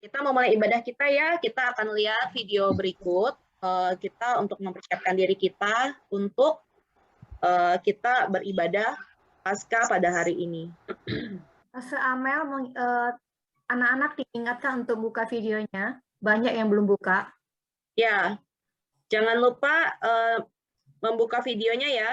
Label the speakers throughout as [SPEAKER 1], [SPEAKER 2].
[SPEAKER 1] Kita mau mulai ibadah kita ya, kita akan lihat video berikut. Kita untuk mempersiapkan diri kita untuk kita beribadah Paskah pada hari ini.
[SPEAKER 2] Pastor Amel, anak-anak diingatkan untuk buka videonya. Banyak yang belum buka.
[SPEAKER 1] Ya, jangan lupa membuka videonya ya.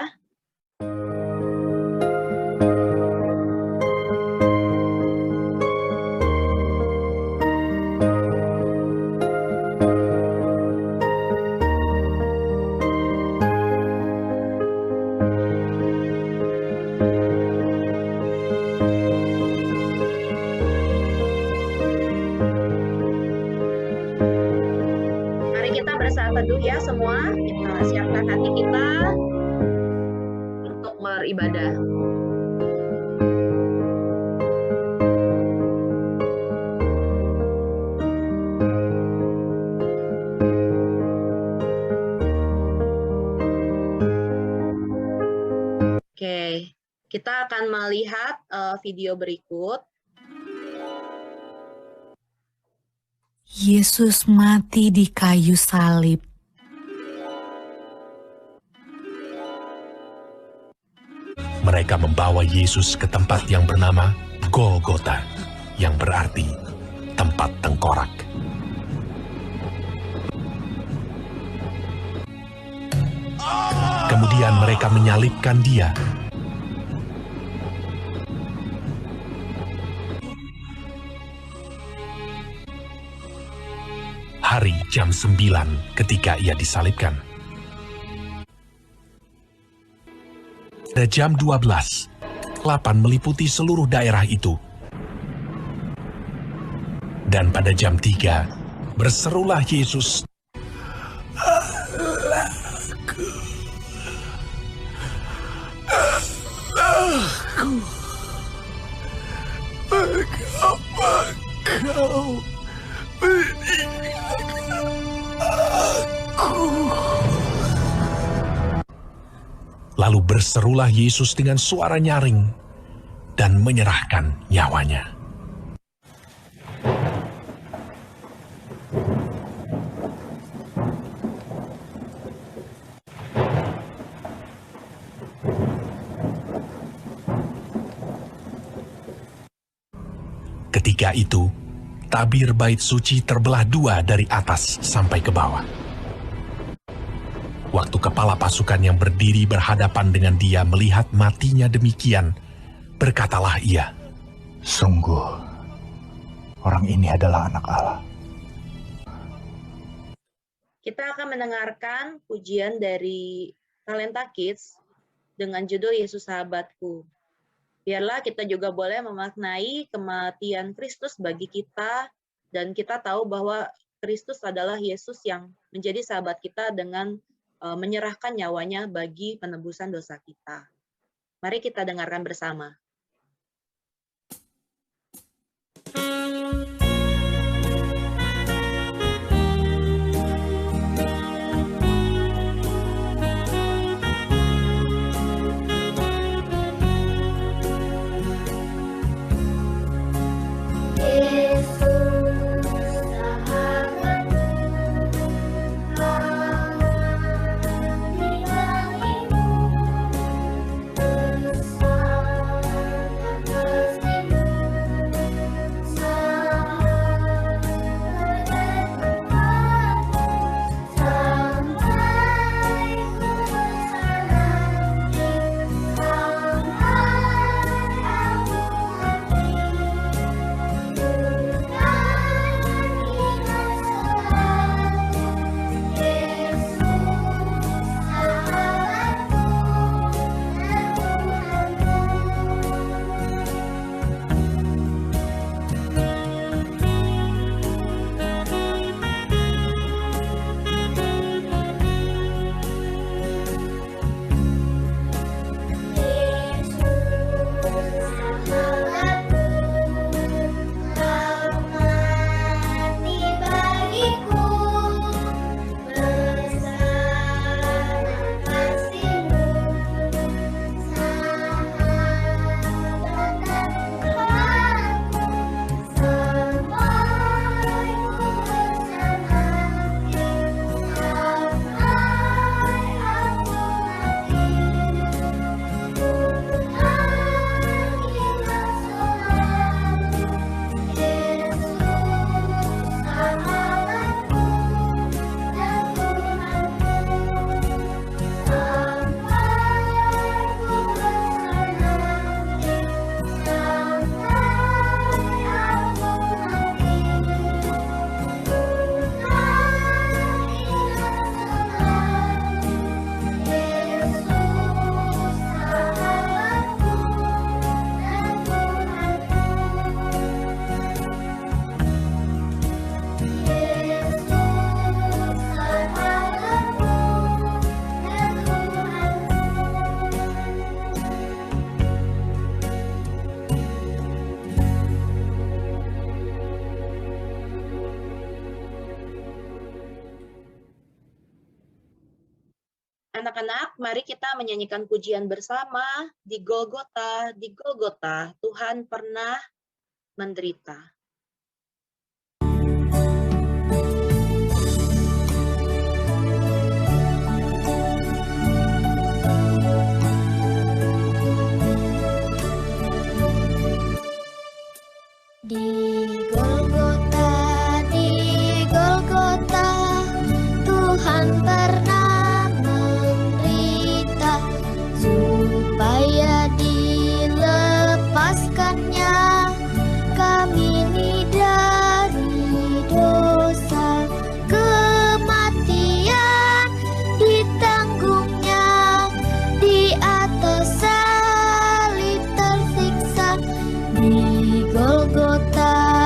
[SPEAKER 1] Bersaat teduh ya semua, kita siapkan hati kita untuk beribadah. Oke, kita akan melihat video berikut.
[SPEAKER 3] Yesus mati di kayu salib.
[SPEAKER 4] Mereka membawa Yesus ke tempat yang bernama Golgota, yang berarti tempat tengkorak. Kemudian mereka menyalibkan Dia. Hari jam 9 ketika Ia disalibkan. Pada jam 12, kegelapan meliputi seluruh daerah itu. Dan pada jam 3, berserulah Yesus, "Allahku, Allahku, mengapa Kau meninggalkan aku?" Lalu berserulah Yesus dengan suara nyaring dan menyerahkan nyawanya. Ketika itu, tabir bait suci terbelah dua dari atas sampai ke bawah. Waktu kepala pasukan yang berdiri berhadapan dengan Dia melihat matinya demikian, berkatalah ia,
[SPEAKER 5] "Sungguh, orang ini adalah Anak Allah."
[SPEAKER 1] Kita akan mendengarkan pujian dari Talenta Kids dengan judul Yesus Sahabatku. Biarlah kita juga boleh memaknai kematian Kristus bagi kita, dan kita tahu bahwa Kristus adalah Yesus yang menjadi sahabat kita dengan menyerahkan nyawanya bagi penebusan dosa kita. Mari kita dengarkan bersama.
[SPEAKER 6] Yesus, sahabatku,
[SPEAKER 1] Anak-anak, mari kita menyanyikan pujian bersama di Golgota, Tuhan pernah menderita.
[SPEAKER 6] Di Golgota, Tuhan pernah menderita supaya dilepaskannya kami ini dari dosa. Kematian ditanggungnya, di atas salib tersiksa. Di Golgota,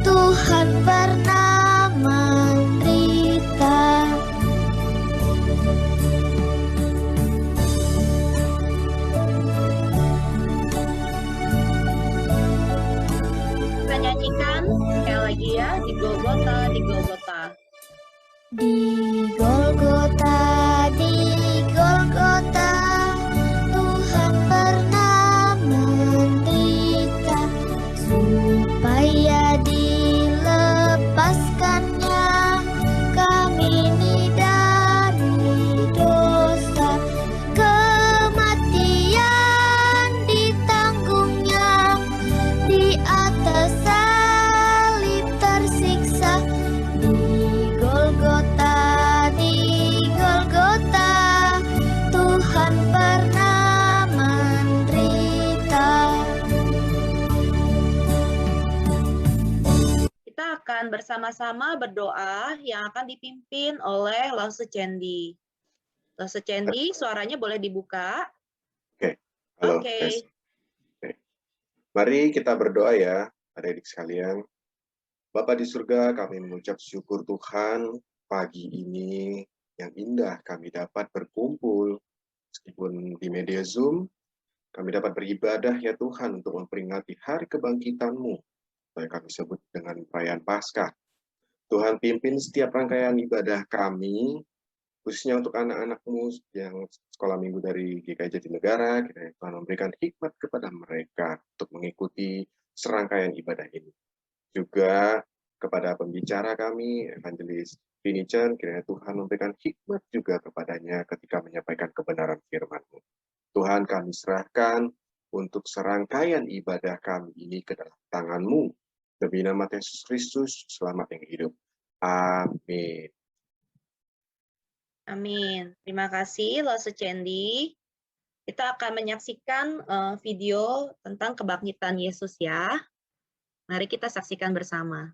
[SPEAKER 6] Tuhan pernah menderita.
[SPEAKER 1] Kita nyanyikan sekali lagi ya, di Golgota.
[SPEAKER 6] Di Golgota, Tuhan pernah menderita supaya dilepaskannya kami ini dari dosa. Kematian ditanggungnya, di atas salib tersiksa. Di Golgota, Tuhan pernah menderita.
[SPEAKER 1] Kita akan bersama-sama berdoa yang akan dipimpin oleh Lause Cendi. Lause Cendi, suaranya boleh dibuka.
[SPEAKER 7] Halo,
[SPEAKER 1] Oke.
[SPEAKER 7] Oke. Mari kita berdoa ya, adik-adik sekalian. Bapa di surga, kami mengucap syukur Tuhan pagi ini yang indah kami dapat berkumpul, meskipun di media Zoom, kami dapat beribadah ya Tuhan untuk memperingati hari kebangkitan-Mu, yang kami sebut dengan perayaan Paskah. Tuhan pimpin setiap rangkaian ibadah kami, khususnya untuk anak-anak-Mu yang sekolah minggu dari GKI Jatinegara, kiranya Tuhan memberikan hikmat kepada mereka untuk mengikuti serangkaian ibadah ini. Juga kepada pembicara kami, Evangelis Vini Chan, kiranya Tuhan memberikan hikmat juga kepadanya ketika menyampaikan kebenaran firman-Mu. Tuhan, kami serahkan untuk serangkaian ibadah kami ini ke dalam tangan-Mu. Demi nama Yesus Kristus, selamat yang hidup. Amin.
[SPEAKER 1] Amin. Terima kasih, Lause Cendi. Kita akan menyaksikan video tentang kebangkitan Yesus ya. Mari kita saksikan bersama.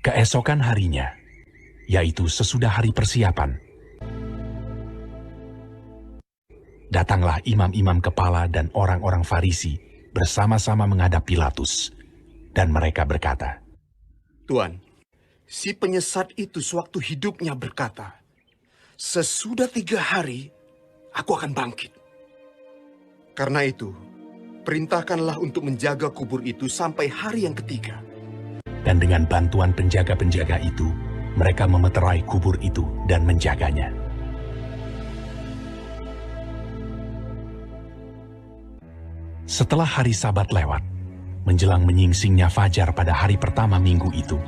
[SPEAKER 4] Keesokan harinya, yaitu sesudah hari persiapan, datanglah imam-imam kepala dan orang-orang Farisi bersama-sama menghadap Pilatus, dan mereka berkata,
[SPEAKER 8] Tuan, si penyesat itu sewaktu hidupnya berkata, sesudah 3 hari, aku akan bangkit. Karena itu, perintahkanlah untuk menjaga kubur itu sampai hari yang ketiga.
[SPEAKER 4] Dan dengan bantuan penjaga-penjaga itu, mereka memeterai kubur itu dan menjaganya. Setelah hari Sabat lewat, menjelang menyingsingnya fajar pada hari pertama minggu itu,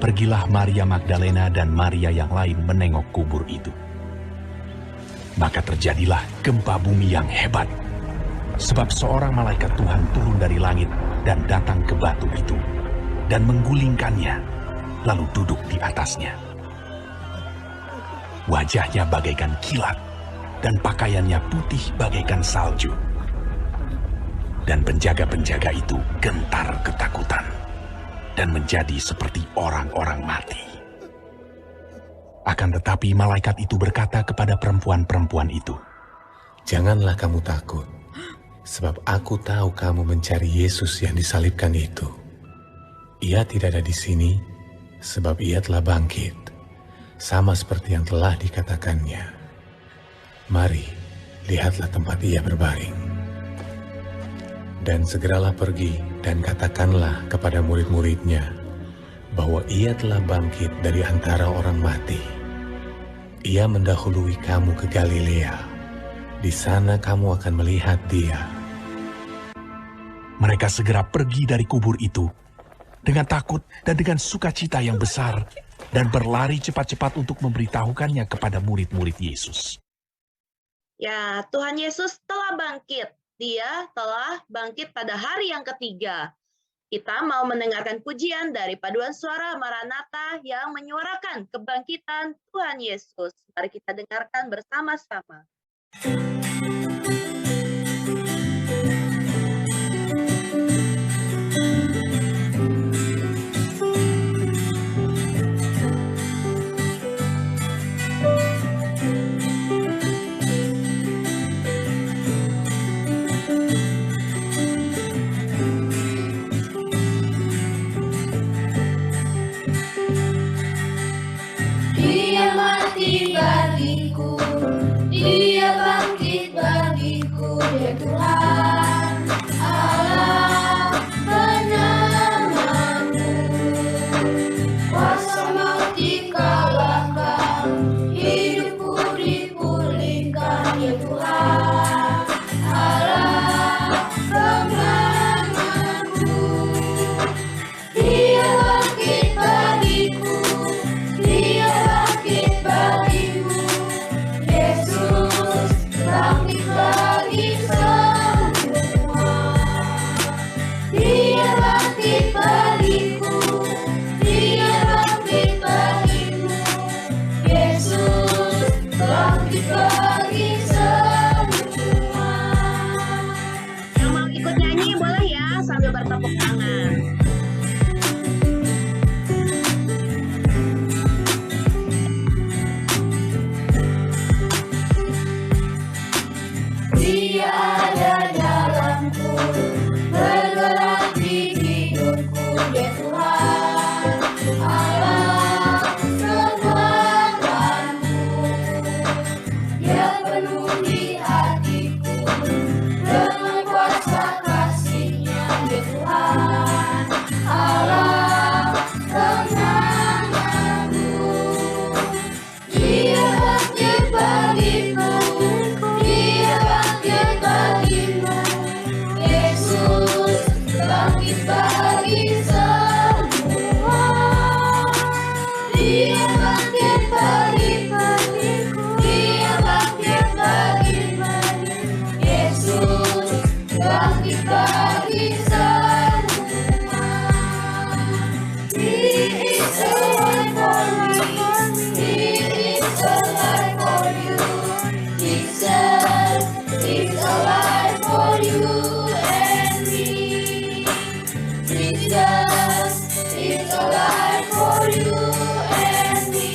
[SPEAKER 4] pergilah Maria Magdalena dan Maria yang lain menengok kubur itu. Maka terjadilah gempa bumi yang hebat, sebab seorang malaikat Tuhan turun dari langit dan datang ke batu itu, dan menggulingkannya, lalu duduk di atasnya. Wajahnya bagaikan kilat, dan pakaiannya putih bagaikan salju. Dan penjaga-penjaga itu gentar ketakutan, dan menjadi seperti orang-orang mati. Akan tetapi malaikat itu berkata kepada perempuan-perempuan itu,
[SPEAKER 9] Janganlah kamu takut, sebab aku tahu kamu mencari Yesus yang disalibkan itu. Ia tidak ada di sini, sebab ia telah bangkit, sama seperti yang telah dikatakannya. Mari, lihatlah tempat ia berbaring. Dan segeralah pergi dan katakanlah kepada murid-muridnya bahwa ia telah bangkit dari antara orang mati. Ia mendahului kamu ke Galilea. Di sana kamu akan melihat dia.
[SPEAKER 4] Mereka segera pergi dari kubur itu dengan takut dan dengan sukacita yang besar dan berlari cepat-cepat untuk memberitahukannya kepada murid-murid Yesus.
[SPEAKER 1] Ya, Tuhan Yesus telah bangkit. Dia telah bangkit pada hari yang ketiga. Kita mau mendengarkan pujian dari paduan suara Maranatha yang menyuarakan kebangkitan Tuhan Yesus. Mari kita dengarkan bersama-sama.
[SPEAKER 6] Dia mati bagiku, dia bangkit bagiku, dia Tuhan Allah penyelamatku. Kuasa maut dikalahkan, hidupku dipulihkan, dia Tuhan Allah penyelamatku. Dia bangkit bagiku, dia bangkit bagimu, Yesus bangkit bagi semua. Dia bangkit bagiku, dia bangkit bagimu, Yesus bangkit bagi semua.
[SPEAKER 1] Yang mau ikut nyanyi boleh ya sambil bertepuk tangan.
[SPEAKER 6] Dia ada dalamku, bergerak di hidupku, dia Tuhan Allah kekuatanku. Dia penuhi hatiku dengan kuasa kasih-Nya, dia Tuhan Allah kemenanganku. Dia bangkit bagiku, dia bangkit bagimu, Yesus bangkit bagi semua. Dia bangkit bagiku, dia bangkit bagimu, Yesus bangkit bagi semua. He is alive for me, He is alive for you, Jesus is alive for you and me. Jesus is alive for you and me.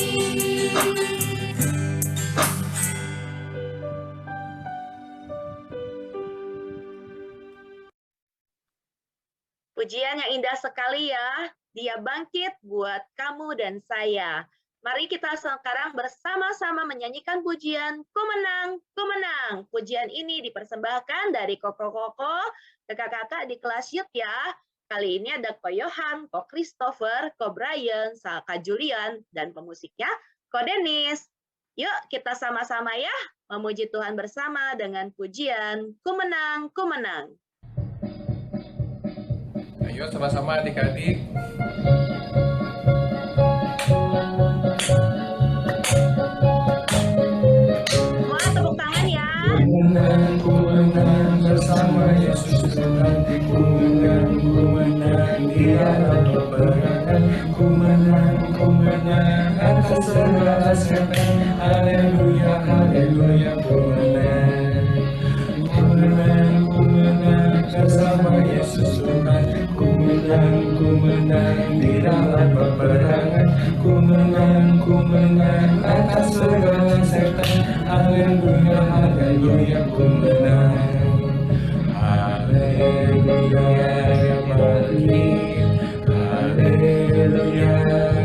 [SPEAKER 1] Pujian yang indah sekali ya. Dia bangkit buat kamu dan saya. Mari kita sekarang bersama-sama menyanyikan pujian Ku Menang, Ku Menang. Pujian ini dipersembahkan dari koko-koko, kakak-kakak di kelas Youth ya. Kali ini ada Ko Yohan, Ko Christopher, Ko Brian, Kak Julian, dan pemusiknya Ko Dennis. Yuk kita sama-sama ya memuji Tuhan bersama dengan pujian Ku Menang, Ku Menang.
[SPEAKER 10] Ayo sama-sama adik-adik.
[SPEAKER 1] Semua tepuk tangan ya.
[SPEAKER 10] Ku menang bersama Yesus nanti. Ku menang di dalam peperangan. Ku menang atas segala setan. Haleluya, haleluya, ku menang. Ku menang bersama Yesus Tuhan. Ku menang di dalam peperangan. Ku menang atas segala setan. Haleluya, haleluya, ku menang. Haleluya, dia bangkit. Haleluya,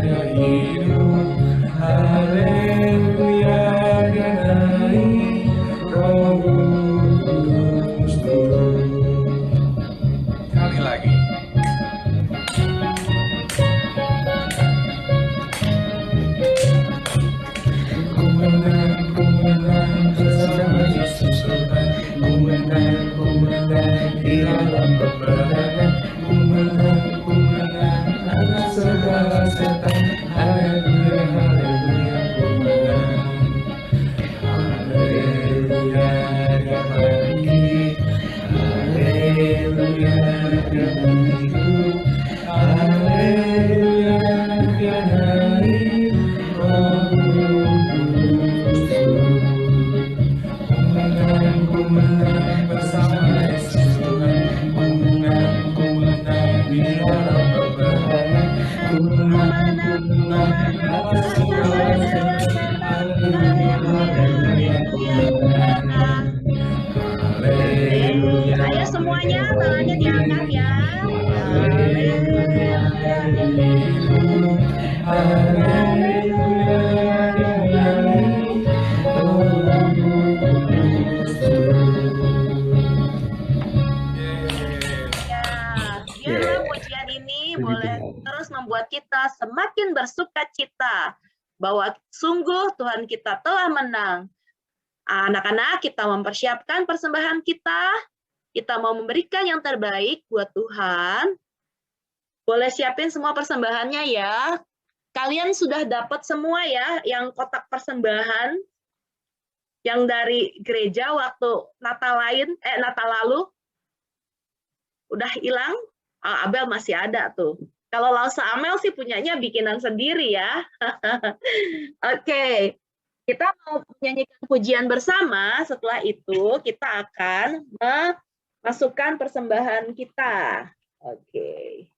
[SPEAKER 10] dia hidup. Haleluya, dia naik. peperangan. Ku menang, atas segala setan. Haleluya, haleluya, ku menang. Haleluya, dia bangkit. Haleluya, dia bangkit. Haleluya, dia naik. Roh Kudus turun. Ku menang bersama Yesus Tuhan. Ku menang di dalam peperangan. Ku menang atas segala setan. Haleluya, haleluya, ku menang. Haleluya.
[SPEAKER 1] Ayo semuanya tangannya diangkat ya. Haleluya.
[SPEAKER 10] Haleluya, dia naik. Roh Kudus turun.
[SPEAKER 1] Ya, biarlah pujian ini boleh terus membuat kita semakin bersuka cita bahwa sungguh Tuhan kita telah menang. Anak-anak, kita mempersiapkan persembahan kita mau memberikan yang terbaik buat Tuhan. Boleh siapin semua persembahannya ya. Kalian sudah dapat semua ya, yang kotak persembahan yang dari gereja waktu Natal lalu. Udah hilang? Abel masih ada tuh. Kalau Lausa Amel sih punyanya bikinan sendiri ya. Oke, kita mau menyanyikan pujian bersama. Setelah itu kita akan memasukkan persembahan kita. Oke,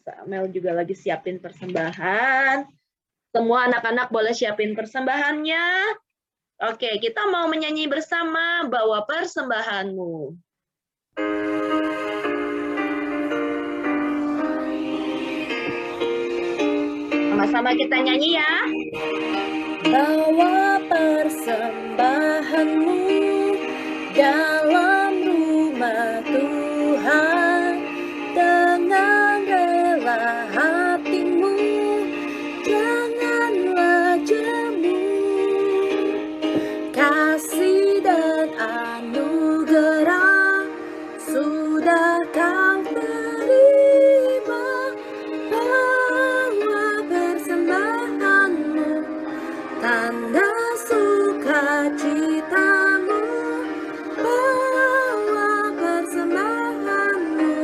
[SPEAKER 1] Lausa Amel juga lagi siapin persembahan. Semua anak-anak boleh siapin persembahannya. Oke, kita mau menyanyi bersama Bawa Persembahanmu. Sama-sama kita nyanyi ya.
[SPEAKER 6] Bawa persembahanmu dalam rumah Tuhan dengan rela hatimu, janganlah jemu. Kasih dan anugerah sudah kau terima. Tanda sukacitamu, bawa persembahanmu,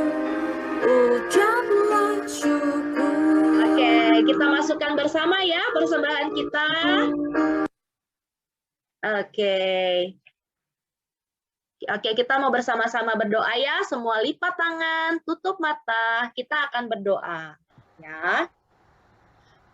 [SPEAKER 6] ucaplah syukur.
[SPEAKER 1] Oke, kita masukkan bersama ya persembahan kita. Oke, kita mau bersama-sama berdoa ya. Semua lipat tangan, tutup mata, kita akan berdoa. Ya.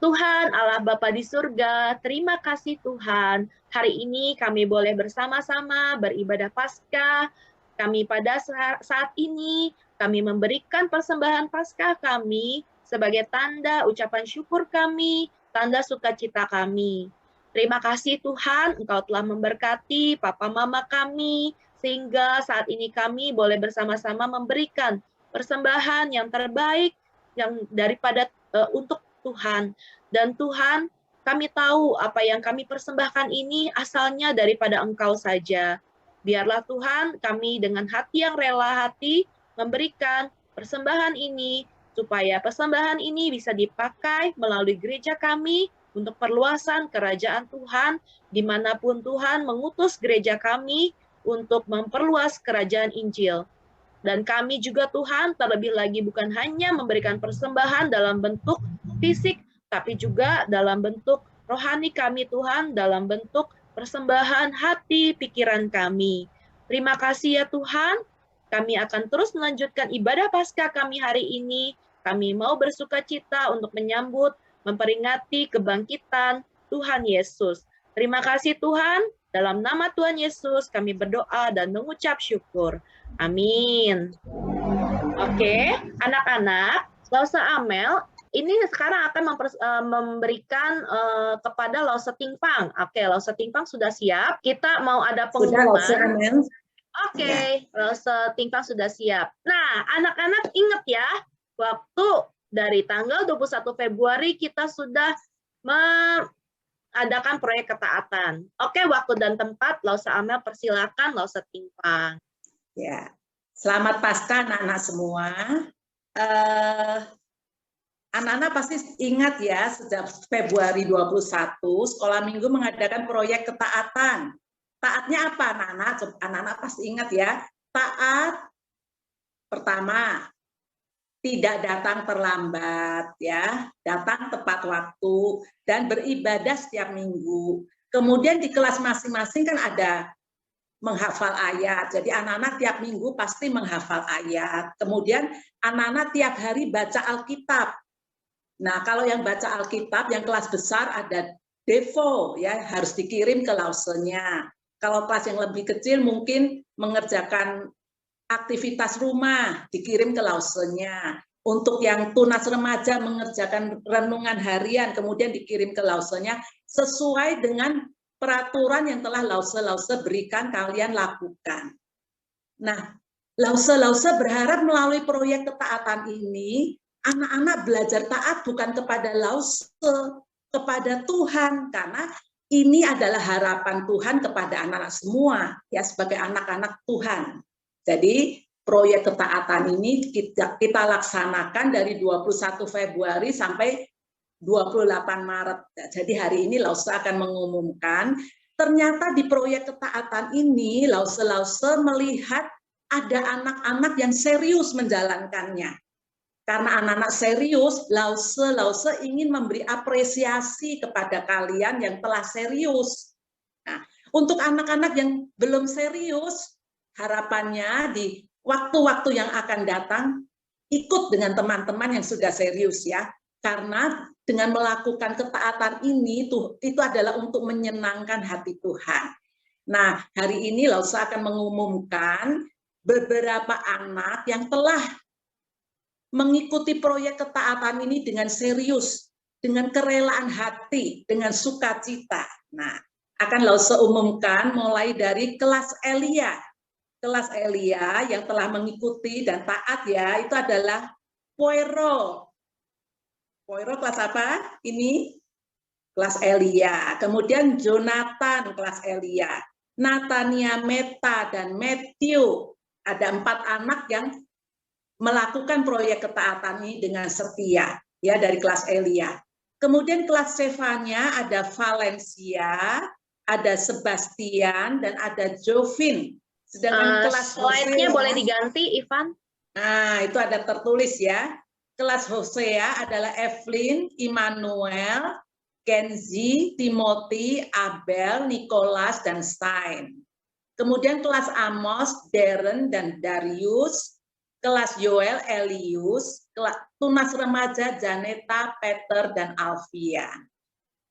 [SPEAKER 1] Tuhan Allah Bapa di surga, terima kasih Tuhan. Hari ini kami boleh bersama-sama beribadah Paskah. Kami pada saat ini, kami memberikan persembahan Paskah kami sebagai tanda ucapan syukur kami, tanda sukacita kami. Terima kasih Tuhan, Engkau telah memberkati Papa Mama kami, sehingga saat ini kami boleh bersama-sama memberikan persembahan yang terbaik yang daripada untuk Tuhan. Dan Tuhan, kami tahu apa yang kami persembahkan ini asalnya daripada Engkau saja. Biarlah Tuhan, kami dengan hati yang rela hati memberikan persembahan ini, supaya persembahan ini bisa dipakai melalui gereja kami untuk perluasan kerajaan Tuhan, dimanapun Tuhan mengutus gereja kami untuk memperluas kerajaan Injil. Dan kami juga Tuhan, terlebih lagi bukan hanya memberikan persembahan dalam bentuk fisik, tapi juga dalam bentuk rohani kami Tuhan, dalam bentuk persembahan hati, pikiran kami. Terima kasih ya Tuhan, kami akan terus melanjutkan ibadah Paskah kami hari ini. Kami mau bersuka cita untuk menyambut, memperingati kebangkitan Tuhan Yesus. Terima kasih Tuhan, dalam nama Tuhan Yesus kami berdoa dan mengucap syukur. Amin. Oke, anak-anak, Lausa Amel ini sekarang akan memberikan kepada Lausa Tingpang. Oke, Lausa Tingpang sudah siap. Kita mau ada pengumuman. Oke, Lausa Tingpang sudah siap. Nah, anak-anak ingat ya, waktu dari tanggal 21 Februari kita sudah mengadakan proyek ketaatan. Oke, waktu dan tempat Lausa Amel persilakan Lausa Tingpang.
[SPEAKER 11] Ya, Selamat Paskah anak-anak semua. Anak-anak pasti ingat ya, sejak Februari 21, Sekolah Minggu mengadakan proyek ketaatan. Taatnya apa anak-anak? Anak-anak pasti ingat ya. Taat pertama, tidak datang terlambat ya, datang tepat waktu dan beribadah setiap minggu. Kemudian di kelas masing-masing kan ada menghafal ayat. Jadi anak-anak tiap minggu pasti menghafal ayat. Kemudian anak-anak tiap hari baca Alkitab. Nah, kalau yang baca Alkitab yang kelas besar ada devo ya, harus dikirim ke lausenya. Kalau kelas yang lebih kecil mungkin mengerjakan aktivitas rumah, dikirim ke lausenya. Untuk yang tunas remaja mengerjakan renungan harian, kemudian dikirim ke lausenya sesuai dengan peraturan yang telah lause-lause berikan kalian lakukan. Nah, lause-lause berharap melalui proyek ketaatan ini, anak-anak belajar taat bukan kepada lause, kepada Tuhan, karena ini adalah harapan Tuhan kepada anak-anak semua, ya sebagai anak-anak Tuhan. Jadi, proyek ketaatan ini kita laksanakan dari 21 Februari sampai 28 Maret. Jadi hari ini Lause akan mengumumkan, ternyata di proyek ketaatan ini Lause melihat ada anak-anak yang serius menjalankannya. Karena anak-anak serius, Lause ingin memberi apresiasi kepada kalian yang telah serius. Nah, untuk anak-anak yang belum serius, harapannya di waktu-waktu yang akan datang, ikut dengan teman-teman yang sudah serius ya. Karena dengan melakukan ketaatan ini itu adalah untuk menyenangkan hati Tuhan. Nah, hari ini Lause akan mengumumkan beberapa anak yang telah mengikuti proyek ketaatan ini dengan serius, dengan kerelaan hati, dengan sukacita. Nah, akan Lause umumkan mulai dari kelas Elia. Kelas Elia yang telah mengikuti dan taat ya, itu adalah Poiro. Poiro kelas apa? Ini kelas Elia. Kemudian Jonathan kelas Elia. Natania, Meta, dan Matthew. Ada 4 anak yang melakukan proyek ketaatan ini dengan setia ya dari kelas Elia. Kemudian kelas Stefania ada Valencia, ada Sebastian, dan ada Jovin. Sedangkan kelas
[SPEAKER 1] slide-nya boleh diganti, Ivan?
[SPEAKER 11] Nah, itu ada tertulis ya. Kelas Hosea adalah Evelyn, Immanuel, Kenzi, Timothy, Abel, Nicholas, dan Stein. Kemudian kelas Amos, Darren, dan Darius. Kelas Yoel, Elius. Kelas tunas remaja, Janeta, Peter, dan Alfian.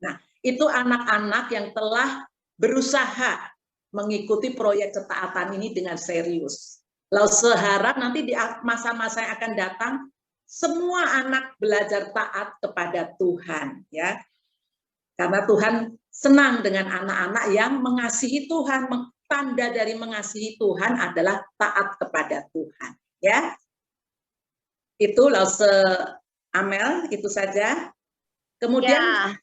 [SPEAKER 11] Nah, itu anak-anak yang telah berusaha mengikuti proyek ketaatan ini dengan serius. Lalu seharap nanti di masa-masa yang akan datang, semua anak belajar taat kepada Tuhan, ya. Karena Tuhan senang dengan anak-anak yang mengasihi Tuhan. Tanda dari mengasihi Tuhan adalah taat kepada Tuhan, ya. Itu Lause Amel, itu saja. Kemudian
[SPEAKER 1] ya,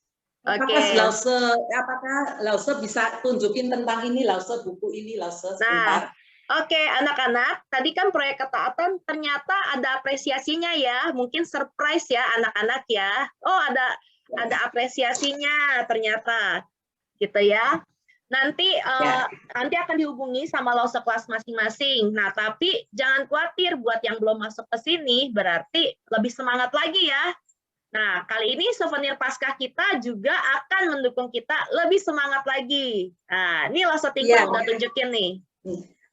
[SPEAKER 11] apakah Lause bisa tunjukin tentang ini, Lause buku ini, Lause sebentar.
[SPEAKER 1] Oke, anak-anak, tadi kan proyek ketaatan ternyata ada apresiasinya ya, mungkin surprise ya anak-anak ya. Oh, ada apresiasinya ternyata, gitu ya. Nanti nanti akan dihubungi sama Lause kelas masing-masing. Nah, tapi jangan khawatir buat yang belum masuk ke sini, berarti lebih semangat lagi ya. Nah, kali ini souvenir Paskah kita juga akan mendukung kita lebih semangat lagi. Nah, ini Lause tinggal udah tunjukin nih.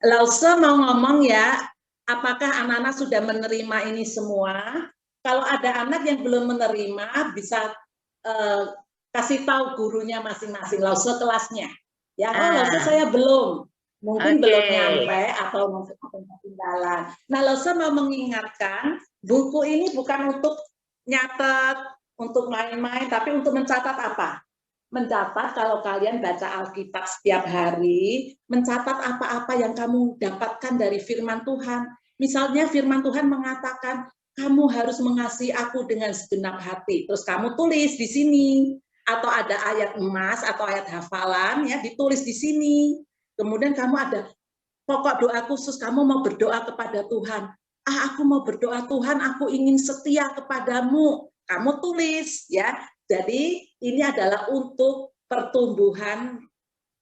[SPEAKER 11] Lause mau ngomong ya, apakah anak-anak sudah menerima ini semua? Kalau ada anak yang belum menerima, bisa kasih tahu gurunya masing-masing, Lause kelasnya. Ya, Lause saya belum, mungkin belum nyampe atau mungkin ketinggalan. Nah, Lause mau mengingatkan, buku ini bukan untuk nyatet, untuk main-main, tapi untuk mencatat apa? Mencatat kalau kalian baca Alkitab setiap hari, mencatat apa-apa yang kamu dapatkan dari firman Tuhan. Misalnya firman Tuhan mengatakan, kamu harus mengasihi aku dengan segenap hati. Terus kamu tulis di sini. Atau ada ayat emas atau ayat hafalan, ya ditulis di sini. Kemudian kamu ada pokok doa khusus, kamu mau berdoa kepada Tuhan. Aku mau berdoa Tuhan, aku ingin setia kepadamu. Kamu tulis ya. Jadi ini adalah untuk pertumbuhan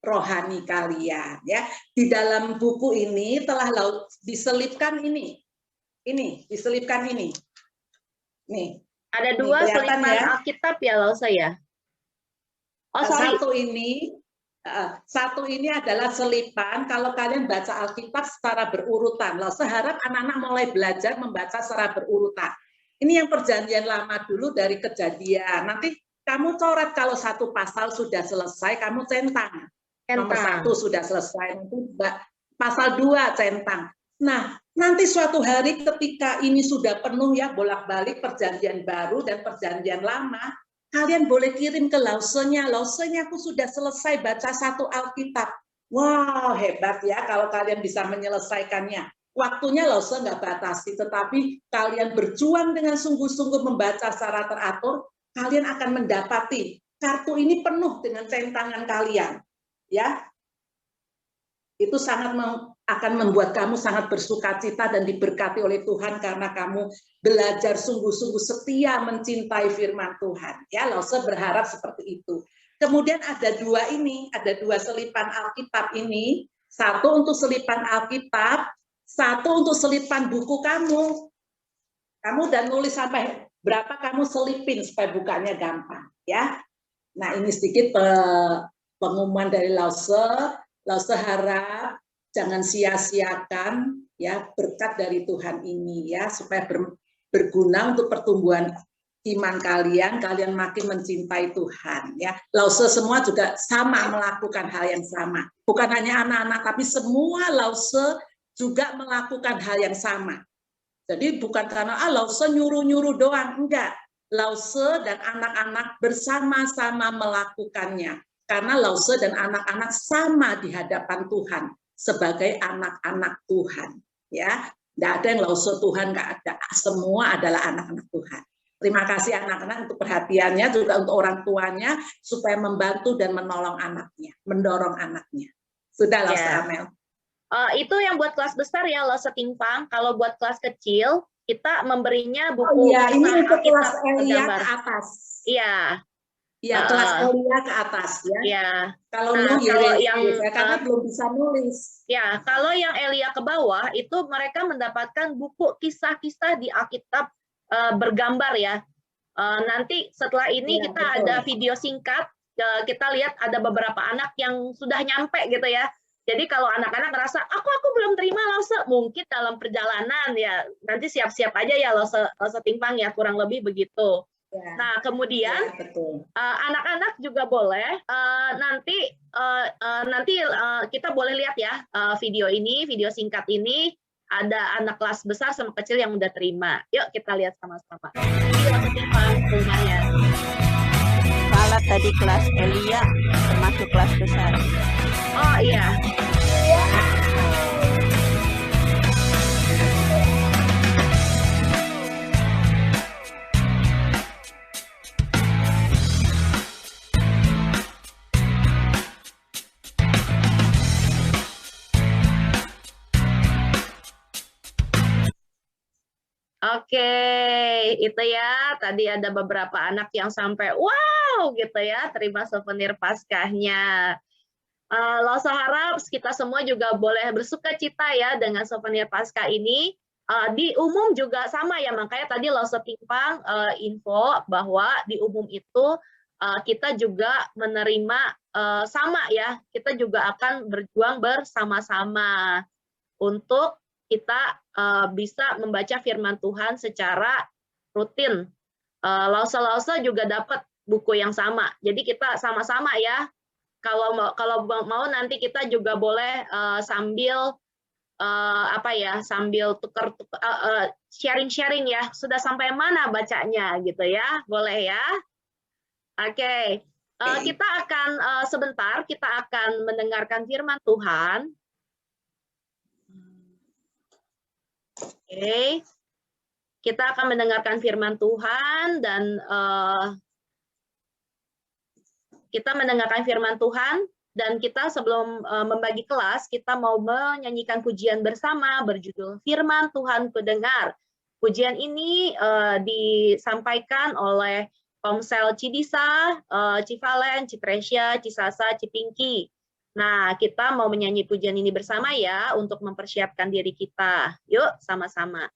[SPEAKER 11] rohani kalian ya. Di dalam buku ini telah diselipkan ini. Ini diselipkan ini. Nih.
[SPEAKER 1] Ada dua selipan
[SPEAKER 11] ya?
[SPEAKER 1] Alkitab ya Lause ya. Oh, sorry.
[SPEAKER 11] Satu ini adalah selipan kalau kalian baca Alkitab secara berurutan. Lause harap anak-anak mulai belajar membaca secara berurutan. Ini yang perjanjian lama dulu dari Kejadian. Nanti kamu coret kalau satu pasal sudah selesai, kamu centang. Nomor 1 sudah selesai, nanti pasal 2 centang. Nah, nanti suatu hari ketika ini sudah penuh ya, bolak-balik perjanjian baru dan perjanjian lama, kalian boleh kirim ke Lausenya. Lausenya aku sudah selesai baca satu Alkitab. Wow, hebat ya kalau kalian bisa menyelesaikannya. Waktunya Lause nggak batasi, tetapi kalian berjuang dengan sungguh-sungguh membaca secara teratur, kalian akan mendapati kartu ini penuh dengan centangan kalian. Ya, itu sangat akan membuat kamu sangat bersukacita dan diberkati oleh Tuhan karena kamu belajar sungguh-sungguh setia mencintai firman Tuhan. Ya, Lause berharap seperti itu. Kemudian ada dua selipan Alkitab ini, satu untuk selipan Alkitab, satu untuk selipan buku kamu. Kamu udah nulis sampai berapa kamu selipin supaya bukanya gampang, ya. Nah, ini sedikit pengumuman dari Lause. Lause harap jangan sia-siakan ya berkat dari Tuhan ini ya, supaya berguna untuk pertumbuhan iman kalian makin mencintai Tuhan ya. Lause semua juga sama melakukan hal yang sama. Bukan hanya anak-anak, tapi semua Lause juga melakukan hal yang sama. Jadi bukan karena Lause nyuruh-nyuruh doang, enggak. Lause dan anak-anak bersama-sama melakukannya. Karena Lause dan anak-anak sama di hadapan Tuhan sebagai anak-anak Tuhan. Ya, enggak ada yang Lause Tuhan, enggak ada. Semua adalah anak-anak Tuhan. Terima kasih anak-anak untuk perhatiannya, juga untuk orang tuanya supaya membantu dan menolong anaknya, mendorong anaknya. Sudah Lause Amel.
[SPEAKER 1] Itu yang buat kelas besar ya, Lause Timpang. Kalau buat kelas kecil, kita memberinya buku.
[SPEAKER 11] Iya, ini untuk kelas Elia ke atas.
[SPEAKER 1] Iya.
[SPEAKER 11] Iya, kelas Elia ke atas ya.
[SPEAKER 1] Iya.
[SPEAKER 11] Kalau yang karena belum bisa nulis.
[SPEAKER 1] Ya, kalau yang Elia ke bawah itu mereka mendapatkan buku kisah-kisah di Alkitab bergambar ya. Nanti setelah ini ya, kita betul. Ada video singkat. Kita lihat ada beberapa anak yang sudah nyampe gitu ya. Jadi kalau anak-anak merasa aku belum terima Lause, mungkin dalam perjalanan ya nanti siap-siap aja ya Lause Timpang ya, kurang lebih begitu. Ya. Nah kemudian anak-anak juga boleh nanti kita boleh lihat ya video singkat ini, ada anak kelas besar sama kecil yang udah terima. Yuk kita lihat sama-sama. Lause Timpang rumahnya.
[SPEAKER 12] Salah tadi kelas Elia termasuk kelas besar.
[SPEAKER 1] Oh iya. Oke, itu ya. Tadi ada beberapa anak yang sampai wow gitu ya, terima souvenir Paskahnya. Lause harap kita semua juga boleh bersuka cita ya dengan souvenir Paskah ini. Di umum juga sama ya, makanya tadi Lause Timpang info bahwa di umum itu kita juga menerima sama ya, kita juga akan berjuang bersama-sama untuk kita bisa membaca firman Tuhan secara rutin. Lause juga dapat buku yang sama, jadi kita sama-sama ya. Kalau mau nanti kita juga boleh sambil sambil sharing ya, sudah sampai mana bacanya gitu ya, boleh ya. Oke. Kita akan sebentar kita akan mendengarkan firman Tuhan. Oke. Kita akan mendengarkan firman Tuhan dan kita mendengarkan firman Tuhan Dan kita sebelum membagi kelas, kita mau menyanyikan pujian bersama berjudul Firman Tuhan Kudengar. Pujian ini disampaikan oleh Komsel Cidisa, Civalen, Citresya, Cisasa, Cipingki. Nah, kita mau menyanyi pujian ini bersama ya, untuk mempersiapkan diri kita. Yuk, sama-sama.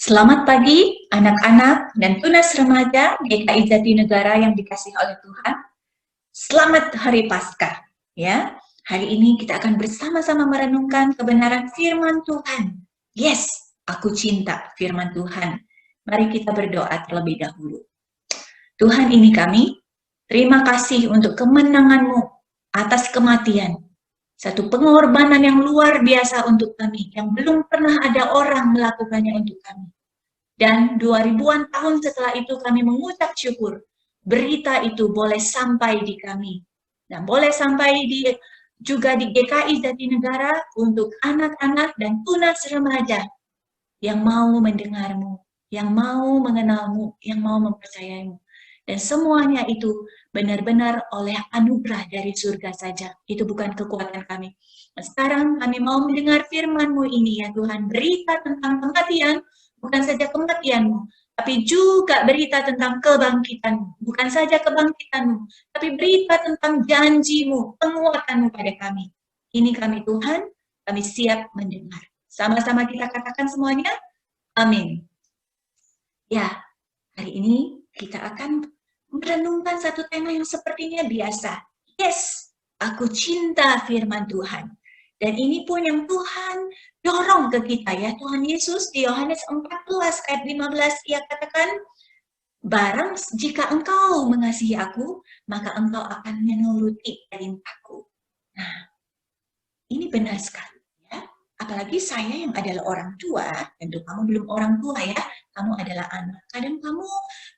[SPEAKER 13] Selamat pagi anak-anak dan tunas remaja GKI Jatinegara yang dikasihi oleh Tuhan. Selamat Hari Paskah ya. Hari ini kita akan bersama-sama merenungkan kebenaran firman Tuhan. Yes, aku cinta firman Tuhan. Mari kita berdoa terlebih dahulu. Tuhan ini kami, terima kasih untuk kemenangan-Mu atas kematian. Satu pengorbanan yang luar biasa untuk kami, yang belum pernah ada orang melakukannya untuk kami. Dan 2000-an tahun setelah itu kami mengucap syukur, berita itu boleh sampai di kami. Dan boleh sampai juga di GKI Jatinegara untuk anak-anak dan tunas remaja yang mau mendengar-Mu, yang mau mengenal-Mu, yang mau mempercayai-Mu. Dan semuanya itu benar-benar oleh anugerah dari surga saja. Itu bukan kekuatan kami. Nah, sekarang kami mau mendengar firman-Mu ini ya Tuhan. Berita tentang kematian, bukan saja kematian-Mu, tapi juga berita tentang kebangkitan-Mu. Bukan saja kebangkitan-Mu, tapi berita tentang janji-Mu, penguatan-Mu pada kami. Ini kami Tuhan, kami siap mendengar. Sama-sama kita katakan semuanya, amin. Ya, hari ini kita akan merenungkan satu tema yang sepertinya biasa. Yes, aku cinta firman Tuhan. Dan ini pun yang Tuhan dorong ke kita ya. Tuhan Yesus di Yohanes 14 ayat 15 ia katakan, barang jika engkau mengasihi aku, maka engkau akan menuruti perintahku. Nah, ini benar sekali ya. Apalagi saya yang adalah orang tua, tentu kamu belum orang tua ya, kamu adalah anak. Kadang kamu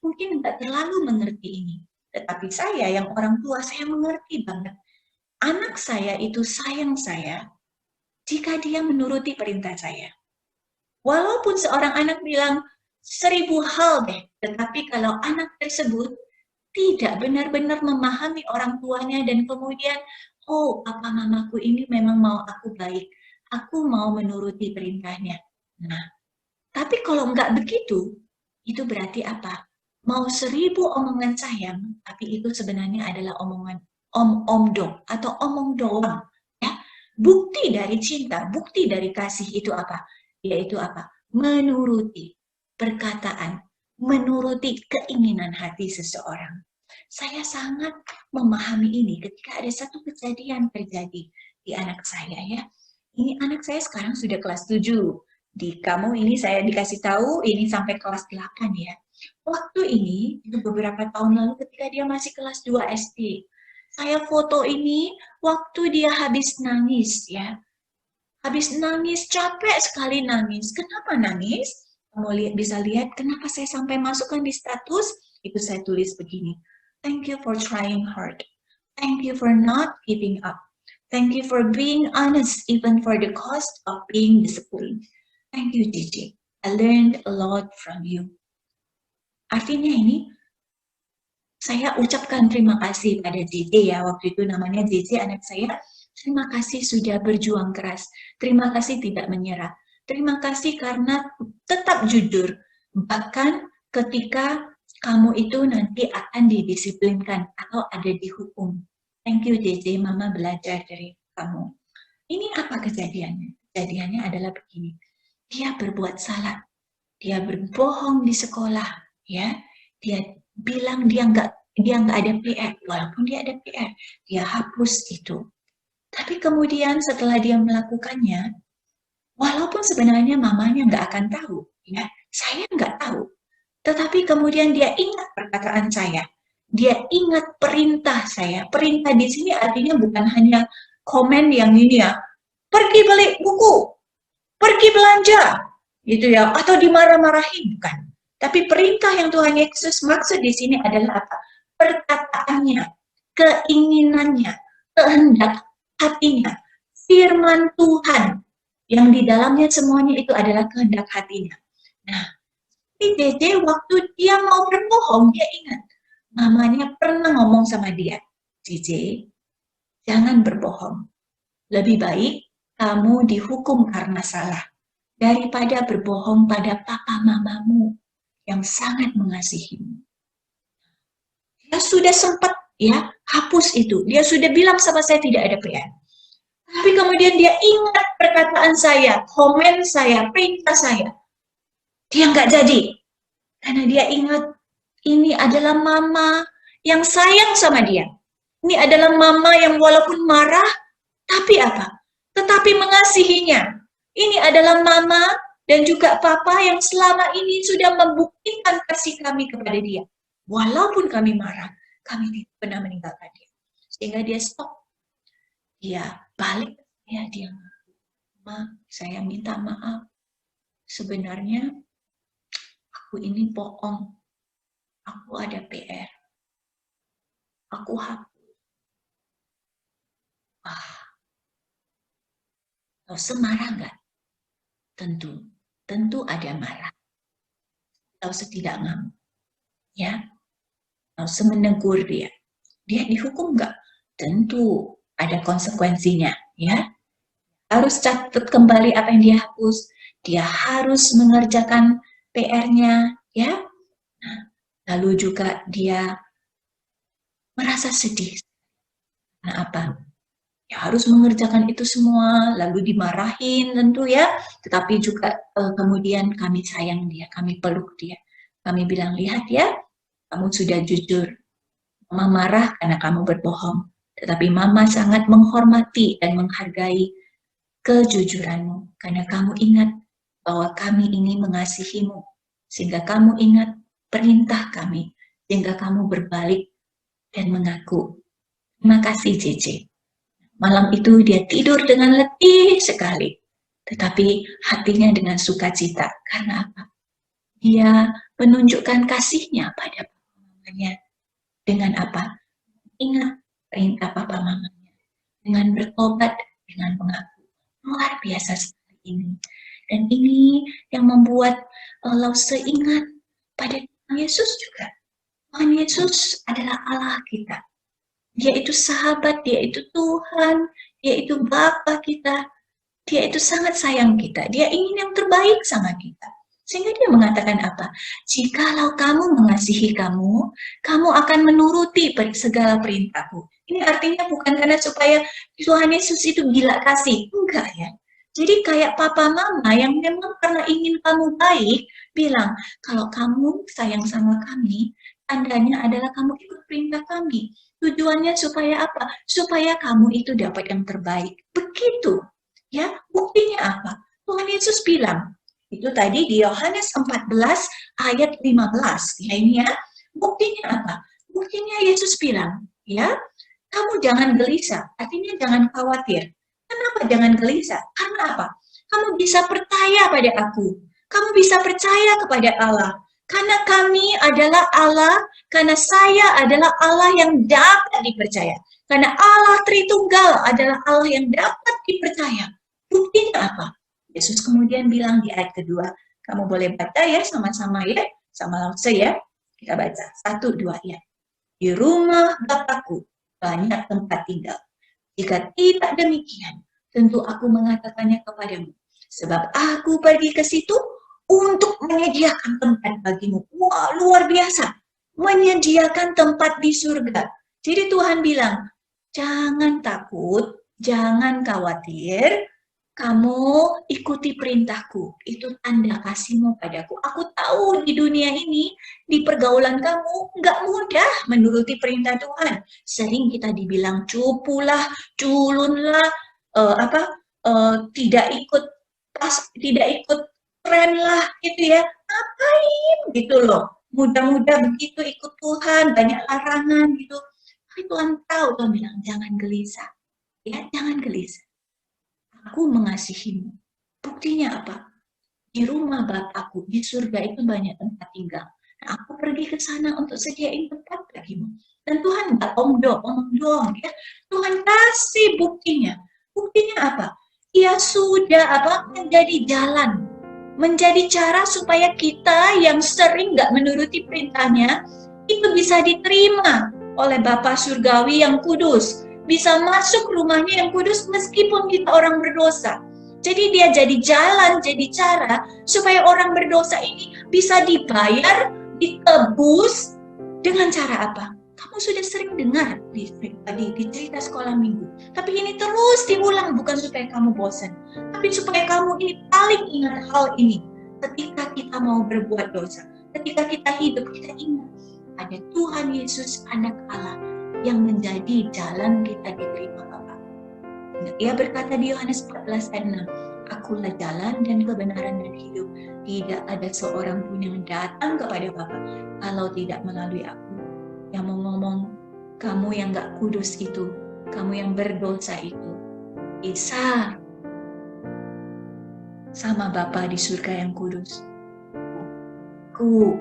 [SPEAKER 13] mungkin tidak terlalu mengerti ini. Tetapi saya yang orang tua, saya mengerti banget. Anak saya itu sayang saya jika dia menuruti perintah saya. Walaupun seorang anak bilang 1000 hal deh, tetapi kalau anak tersebut tidak benar-benar memahami orang tuanya dan kemudian, oh papa mamaku ini memang mau aku baik, aku mau menuruti perintahnya. Nah, tapi kalau enggak begitu, itu berarti apa? Mau 1000 omongan sayang, tapi itu sebenarnya adalah omongan om-om-dong atau omong doang. Ya. Bukti dari cinta, bukti dari kasih itu apa? Yaitu apa? Menuruti perkataan, menuruti keinginan hati seseorang. Saya sangat memahami ini ketika ada satu kejadian terjadi di anak saya ya. Ini anak saya sekarang sudah kelas 7. Di kamu ini saya dikasih tahu ini sampai kelas 8 ya. Waktu ini itu beberapa tahun lalu ketika dia masih kelas 2 SD. Saya foto ini waktu dia habis nangis ya. Habis nangis, capek sekali nangis. Kenapa nangis? Kamu bisa lihat kenapa saya sampai masukkan di status. Itu saya tulis begini. Thank you for trying hard. Thank you for not giving up. Thank you for being honest even for the cost of being disciplined. Thank you, DJ. I learned a lot from you. Artinya ini, saya ucapkan terima kasih pada JJ ya. Waktu itu namanya JJ anak saya. Terima kasih sudah berjuang keras. Terima kasih tidak menyerah. Terima kasih karena tetap jujur. Bahkan ketika kamu itu nanti akan didisiplinkan atau ada dihukum. Thank you JJ, Mama belajar dari kamu. Ini apa kejadiannya? Kejadiannya adalah begini. Dia berbuat salah. Dia berbohong di sekolah. Ya, dia bilang dia nggak ada PR. Walaupun dia ada PR, dia hapus itu. Tapi kemudian setelah dia melakukannya, walaupun sebenarnya mamanya nggak akan tahu, ya, saya nggak tahu. Tetapi kemudian dia ingat perkataan saya. Dia ingat perintah saya. Perintah di sini artinya bukan hanya komen yang ini ya, pergi beli buku, pergi belanja, gitu ya, atau dimarah-marahin, bukan. Tapi perintah yang Tuhan Yesus maksud di sini adalah apa? Perkataannya, keinginannya, kehendak hatinya, firman Tuhan yang di dalamnya semuanya itu adalah kehendak hatinya. Nah, JJ waktu dia mau berbohong, dia ingat mamanya pernah ngomong sama dia, JJ, jangan berbohong. Lebih baik kamu dihukum karena salah daripada berbohong pada papa mamamu yang sangat mengasihimu. Dia sudah sempat ya hapus itu. Dia sudah bilang sama saya tidak ada PR. Tapi kemudian dia ingat perkataan saya, komen saya, perintah saya. Dia nggak jadi. Karena dia ingat ini adalah mama yang sayang sama dia. Ini adalah mama yang walaupun marah, tapi apa? Tetapi mengasihinya. Ini adalah mama dan juga papa yang selama ini sudah membuktikan kasih kami kepada dia. Walaupun kami marah, kami tidak pernah meninggalkan dia. Sehingga dia stop. Dia balik, ya dia Ma, saya minta maaf. Sebenarnya aku ini bohong. Aku ada PR. Aku hapus. Wah. Kau semarah nggak? Tentu ada marah. Kau setidak ngamuk. Ya. Kau menegur dia. Dia dihukum nggak? Tentu ada konsekuensinya. Ya. Harus catat kembali apa yang dia hapus. Dia harus mengerjakan PR-nya. Ya. Nah, lalu juga dia merasa sedih. Karena apa? Ya harus mengerjakan itu semua, lalu dimarahin tentu ya. Tetapi juga kemudian kami sayang dia, kami peluk dia. Kami bilang, lihat ya, kamu sudah jujur. Mama marah karena kamu berbohong. Tetapi Mama sangat menghormati dan menghargai kejujuranmu. Karena kamu ingat bahwa kami ini mengasihimu. Sehingga kamu ingat perintah kami. Sehingga kamu berbalik dan mengaku. Terima kasih, JJ. Malam itu dia tidur dengan letih sekali. Tetapi hatinya dengan sukacita. Karena apa? Dia menunjukkan kasihnya pada papa mamanya. Dengan apa? Ingat perintah papa mamanya. Dengan bertobat, dengan mengaku. Luar biasa sekali ini. Dan ini yang membuat Lause ingat pada Tuhan Yesus juga. Tuhan Yesus adalah Allah kita. Dia itu sahabat, dia itu Tuhan, dia itu Bapa kita, dia itu sangat sayang kita, dia ingin yang terbaik sama kita. Sehingga dia mengatakan apa? Jikalau kamu mengasihi kamu, kamu akan menuruti segala perintahku. Ini artinya bukan karena supaya Tuhan Yesus itu gila kasih, enggak ya. Jadi kayak papa mama yang memang karena ingin kamu baik, bilang, kalau kamu sayang sama kami, tandanya adalah kamu ikut perintah kami. Tujuannya supaya apa? Supaya kamu itu dapat yang terbaik. Begitu. Ya, buktinya apa? Tuhan Yesus bilang, itu tadi di Yohanes 14 ayat 15. Ya ini ya. Buktinya apa? Buktinya Yesus bilang, ya, kamu jangan gelisah, artinya jangan khawatir. Kenapa jangan gelisah? Karena apa? Kamu bisa percaya pada aku. Kamu bisa percaya kepada Allah. Karena kami adalah Allah, karena saya adalah Allah yang dapat dipercaya. Karena Allah Tritunggal adalah Allah yang dapat dipercaya. Buktinya apa? Yesus kemudian bilang di ayat kedua, kamu boleh baca ya sama-sama ya, sama saya. Kita baca, 1, 2 ya. Di rumah Bapakku banyak tempat tinggal. Jika tidak demikian, tentu aku mengatakannya kepadamu. Sebab aku pergi ke situ untuk menyediakan tempat bagimu. Wah, luar biasa. Menyediakan tempat di surga. Jadi Tuhan bilang, jangan takut, jangan khawatir, kamu ikuti perintahku. Itu tanda kasihmu padaku. Aku tahu di dunia ini, di pergaulan kamu, nggak mudah menuruti perintah Tuhan. Sering kita dibilang cupulah, culunlah, tidak ikut tren lah, gitu ya. Ngapain gitu loh. Mudah-mudah begitu ikut Tuhan, banyak larangan gitu. Tapi Tuhan tahu, Tuhan bilang, jangan gelisah. Ya, jangan gelisah. Aku mengasihimu. Buktinya apa? Di rumah Bapakku, di surga itu banyak tempat tinggal. Nah, aku pergi ke sana untuk sediain tempat bagimu. Dan Tuhan nggak omong doang ya. Tuhan kasih buktinya. Buktinya apa? Ia sudah menjadi jalan. Menjadi cara supaya kita yang sering nggak menuruti perintahnya, itu bisa diterima oleh Bapa Surgawi yang kudus. Bisa masuk rumahnya yang kudus meskipun kita orang berdosa. Jadi dia jadi jalan, jadi cara supaya orang berdosa ini bisa dibayar, ditebus dengan cara apa? Kamu sudah sering dengar di cerita sekolah minggu. Tapi ini terus diulang bukan supaya kamu bosan. Tapi supaya kamu ini paling ingat hal ini. Ketika kita mau berbuat dosa. Ketika kita hidup, kita ingat. Ada Tuhan Yesus anak Allah yang menjadi jalan kita diterima Bapa. Ia berkata di Yohanes 14 ayat 6, Akulah jalan dan kebenaran dan hidup. Tidak ada seorang pun yang datang kepada Bapa kalau tidak melalui aku. Yang mau ngomong, kamu yang gak kudus itu, kamu yang berdosa itu, bisa sama Bapa di surga yang kudus. Ku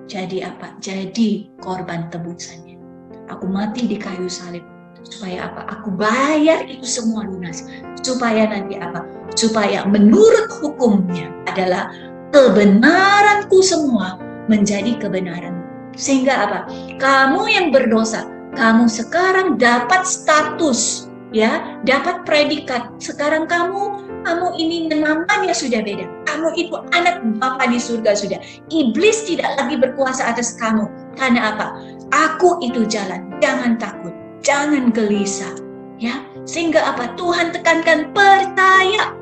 [SPEAKER 13] jadi apa? Jadi korban tebusannya. Aku mati di kayu salib. Supaya apa? Aku bayar itu semua lunas. Supaya nanti apa? Supaya menurut hukumnya adalah kebenaranku semua menjadi kebenaran. Sehingga apa? Kamu yang berdosa, kamu sekarang dapat status, ya, dapat predikat. Sekarang kamu ini namanya sudah beda. Kamu itu anak Bapa di surga sudah. Iblis tidak lagi berkuasa atas kamu. Karena apa? Aku itu jalan. Jangan takut, jangan gelisah, ya. Sehingga apa? Tuhan tekankan percaya.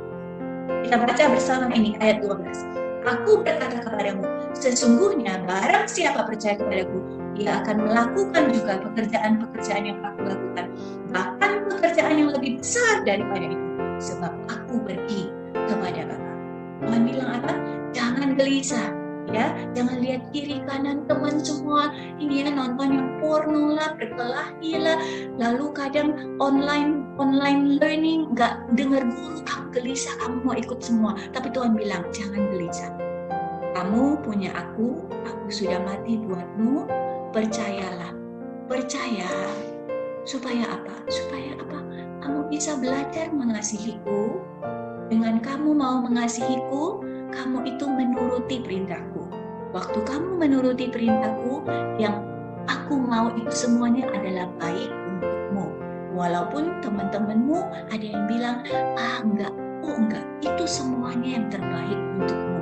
[SPEAKER 13] Kita baca bersama ini ayat 12. Aku berkata kepadamu, sesungguhnya barang siapa percaya kepadaku, ia akan melakukan juga pekerjaan-pekerjaan yang aku lakukan. Bahkan pekerjaan yang lebih besar daripada itu. Sebab aku pergi kepada Bapa. Tuhan bilang apa? Jangan gelisah. Ya, jangan lihat kiri kanan teman semua ini ya nonton yang porno lah, berkelahi lah, lalu kadang online learning nggak dengar guru, kamu gelisah, kamu mau ikut semua. Tapi Tuhan bilang jangan gelisah. Kamu punya aku sudah mati buatmu, percayalah, percaya. Supaya apa? Supaya apa? Kamu bisa belajar mengasihiku. Dengan kamu mau mengasihiku, kamu itu menuruti perintahku. Waktu kamu menuruti perintahku, yang aku mau itu semuanya adalah baik untukmu. Walaupun teman-temanmu ada yang bilang, enggak, enggak, itu semuanya yang terbaik untukmu.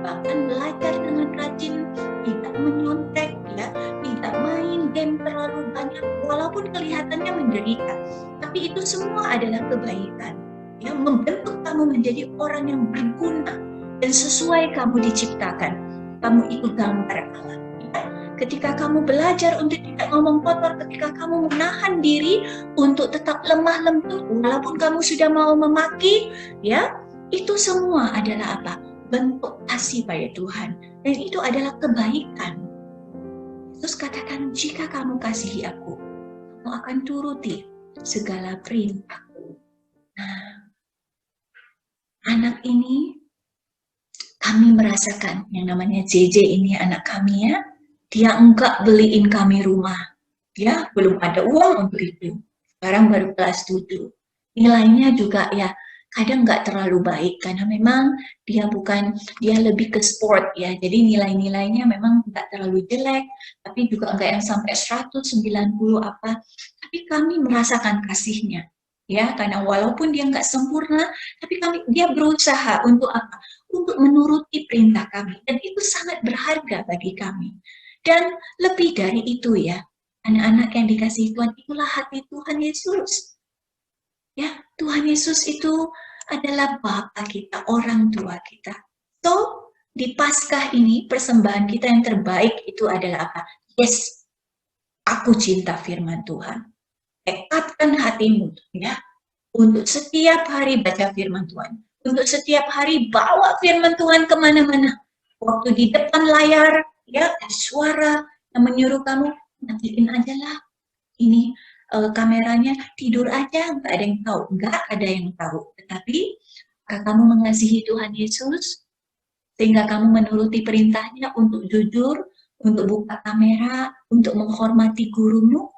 [SPEAKER 13] Bahkan belajar dengan rajin, tidak menyontek, ya, tidak main game terlalu banyak, walaupun kelihatannya menderita. Tapi itu semua adalah kebaikan. yang membentuk kamu menjadi orang yang berguna dan sesuai kamu diciptakan. Kamu itu gambar Allah. Ya. Ketika kamu belajar untuk tidak ngomong kotor, ketika kamu menahan diri untuk tetap lemah lembut, walaupun kamu sudah mau memaki, ya, itu semua adalah apa? Bentuk kasih pada Tuhan. Dan itu adalah kebaikan. Yesus katakan, jika kamu kasihi aku, kamu akan turuti segala perintahku. Nah, anak ini, kami merasakan yang namanya JJ ini anak kami ya, dia enggak beliin kami rumah. Ya, belum ada uang untuk itu. Sekarang baru kelas 7. Nilainya juga ya kadang nggak terlalu baik karena memang dia lebih ke sport ya. Jadi nilai-nilainya memang nggak terlalu jelek, tapi juga nggak yang sampai 190 apa. Tapi kami merasakan kasihnya. Ya, karena walaupun dia nggak sempurna, tapi dia berusaha untuk apa? Untuk menuruti perintah kami. Dan itu sangat berharga bagi kami. Dan lebih dari itu ya, anak-anak yang dikasihi Tuhan, itulah hati Tuhan Yesus. Ya, Tuhan Yesus itu adalah Bapa kita, orang tua kita. So, di Paskah ini, persembahan kita yang terbaik itu adalah apa? Yes, aku cinta firman Tuhan. Tekadkan hatimu ya, untuk setiap hari baca firman Tuhan. Untuk setiap hari bawa firman Tuhan kemana-mana. Waktu di depan layar, ya, ada suara yang menyuruh kamu, matiin aja lah. Ini kameranya, tidur aja, nggak ada yang tahu. Nggak ada yang tahu. Tetapi, kamu mengasihi Tuhan Yesus, sehingga kamu menuruti perintahnya untuk jujur, untuk buka kamera, untuk menghormati gurumu,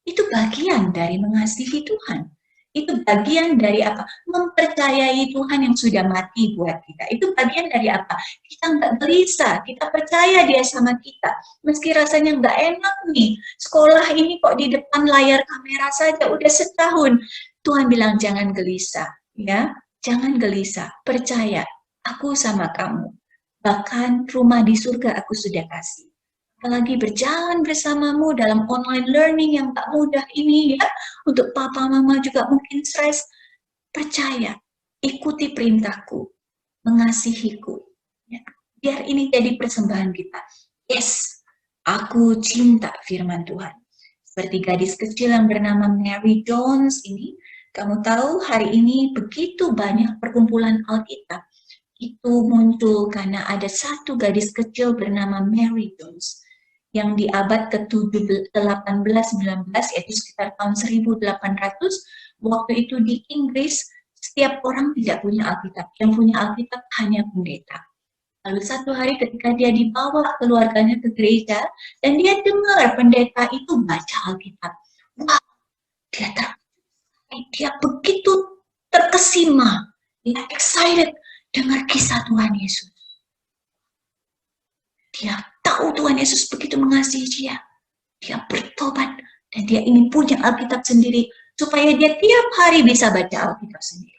[SPEAKER 13] itu bagian dari mengasihi Tuhan. Itu bagian dari apa? Mempercayai Tuhan yang sudah mati buat kita. Itu bagian dari apa? Kita nggak gelisah, kita percaya dia sama kita. Meski rasanya nggak enak nih, sekolah ini kok di depan layar kamera saja udah setahun. Tuhan bilang jangan gelisah, ya, jangan gelisah. Percaya, aku sama kamu. Bahkan rumah di surga aku sudah kasih. Apalagi berjalan bersamamu dalam online learning yang tak mudah ini ya, untuk papa mama juga mungkin stres. Percaya, ikuti perintahku, mengasihiku. Ya. Biar ini jadi persembahan kita. Yes, aku cinta firman Tuhan. Seperti gadis kecil yang bernama Mary Jones ini, kamu tahu hari ini begitu banyak perkumpulan Alkitab. Itu muncul karena ada satu gadis kecil bernama Mary Jones yang di abad ke-18-19, yaitu sekitar tahun 1800, waktu itu di Inggris, setiap orang tidak punya Alkitab. Yang punya Alkitab hanya pendeta. Lalu satu hari ketika dia dibawa keluarganya ke gereja, dan dia dengar pendeta itu baca Alkitab. Wow, dia begitu terkesima, dia excited dengar kisah Tuhan Yesus. Dia tahu Tuhan Yesus begitu mengasihi dia. Dia bertobat dan dia ingin punya Alkitab sendiri supaya dia tiap hari bisa baca Alkitab sendiri.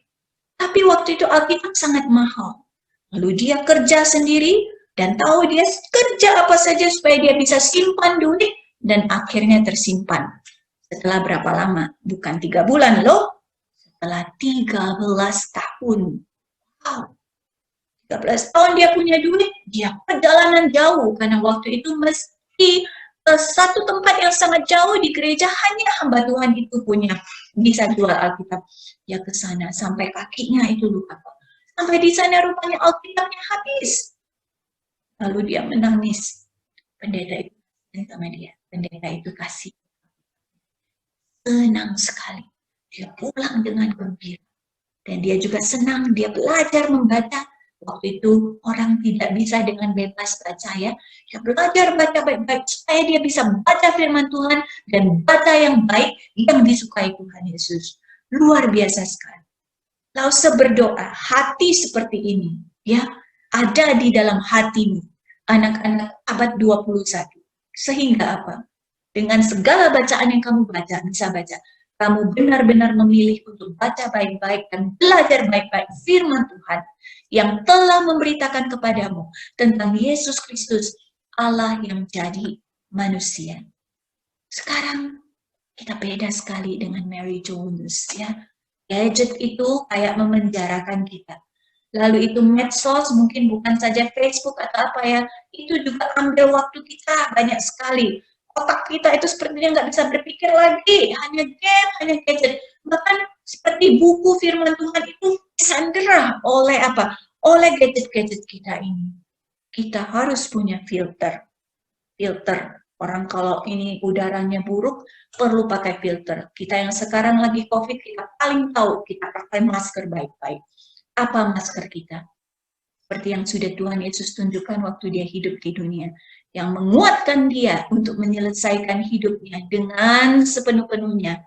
[SPEAKER 13] Tapi waktu itu Alkitab sangat mahal. Lalu dia kerja sendiri dan tahu dia kerja apa saja supaya dia bisa simpan duit dan akhirnya tersimpan. Setelah berapa lama? Bukan 3 bulan loh. Setelah 13 tahun. Wow. 13 tahun dia punya duit, dia perjalanan jauh. Karena waktu itu mesti satu tempat yang sangat jauh di gereja, hanya hamba Tuhan itu punya, bisa jual Alkitab. Dia ke sana, sampai kakinya itu luka. Sampai di sana rupanya Alkitabnya habis. Lalu dia menangis. Pendeta itu sama dia. Pendeta itu kasih. Senang sekali. Dia pulang dengan gembira. Dan dia juga senang, dia belajar membaca. Waktu itu orang tidak bisa dengan bebas baca ya. Dia belajar baca baik-baik supaya dia bisa baca firman Tuhan dan baca yang baik yang disukai Tuhan Yesus. Luar biasa sekali. Lalu berdoa, hati seperti ini ya ada di dalam hatimu, anak-anak abad 21. Sehingga apa? Dengan segala bacaan yang kamu baca, bisa baca, kamu benar-benar memilih untuk baca baik-baik dan belajar baik-baik firman Tuhan yang telah memberitakan kepadamu tentang Yesus Kristus, Allah yang jadi manusia. Sekarang kita beda sekali dengan Mary Jones ya. Gadget itu kayak memenjarakan kita. Lalu itu medsos, mungkin bukan saja Facebook atau apa ya, itu juga ambil waktu kita banyak sekali. Otak kita itu sepertinya nggak bisa berpikir lagi, hanya game, hanya gadget. Bahkan seperti buku firman Tuhan itu disandera oleh apa? Oleh gadget-gadget kita ini. Kita harus punya filter. Orang kalau ini udaranya buruk, perlu pakai filter. Kita yang sekarang lagi COVID, kita paling tahu kita pakai masker baik-baik. Apa masker kita? Seperti yang sudah Tuhan Yesus tunjukkan waktu dia hidup di dunia. Yang menguatkan dia untuk menyelesaikan hidupnya dengan sepenuh-penuhnya.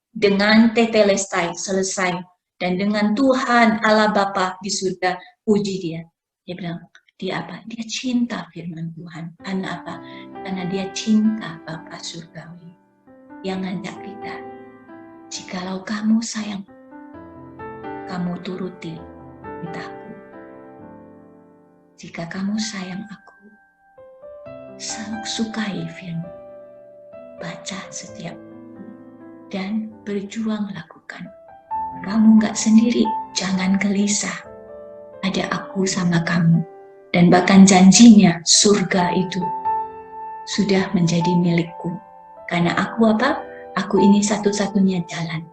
[SPEAKER 13] Dengan tetelestai, selesai. Dan dengan Tuhan Allah Bapa di surga, puji dia. Dia bilang, dia apa? Dia cinta firman Tuhan. Karena apa? Karena dia cinta Bapa surgawi yang ngajak kita. Jikalau kamu sayang, kamu turuti perintahku. Jika kamu sayang aku, sukai firman, baca setiap dan berjuang lakukan. Kamu nggak sendiri, jangan gelisah. Ada aku sama kamu. Dan bahkan janjinya surga itu sudah menjadi milikku. Karena aku apa? Aku ini satu-satunya jalan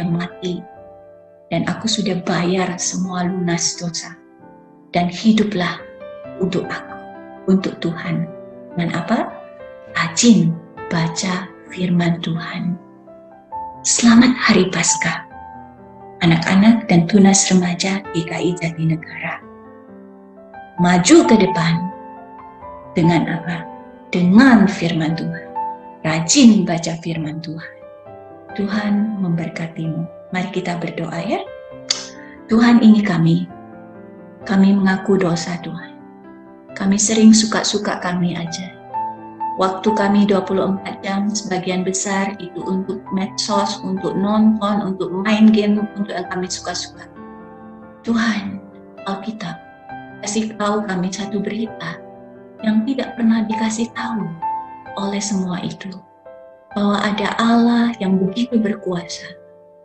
[SPEAKER 13] yang mati. Dan aku sudah bayar semua lunas dosa. Dan hiduplah untuk aku, untuk Tuhan. Dengan apa? Rajin baca firman Tuhan. Selamat Hari Paskah, anak-anak dan tunas remaja GKI Jatinegara. Maju ke depan dengan apa? Dengan firman Tuhan. Rajin baca firman Tuhan. Tuhan memberkatimu. Mari kita berdoa ya. Tuhan, ini kami. Kami mengaku dosa Tuhan. Kami sering suka-suka kami aja. Waktu kami 24 jam sebagian besar itu untuk medsos, untuk nonton, untuk main game, untuk yang kami suka-suka. Tuhan, Alkitab, kasih tahu kami satu berita yang tidak pernah dikasih tahu oleh semua itu. Bahwa ada Allah yang begitu berkuasa,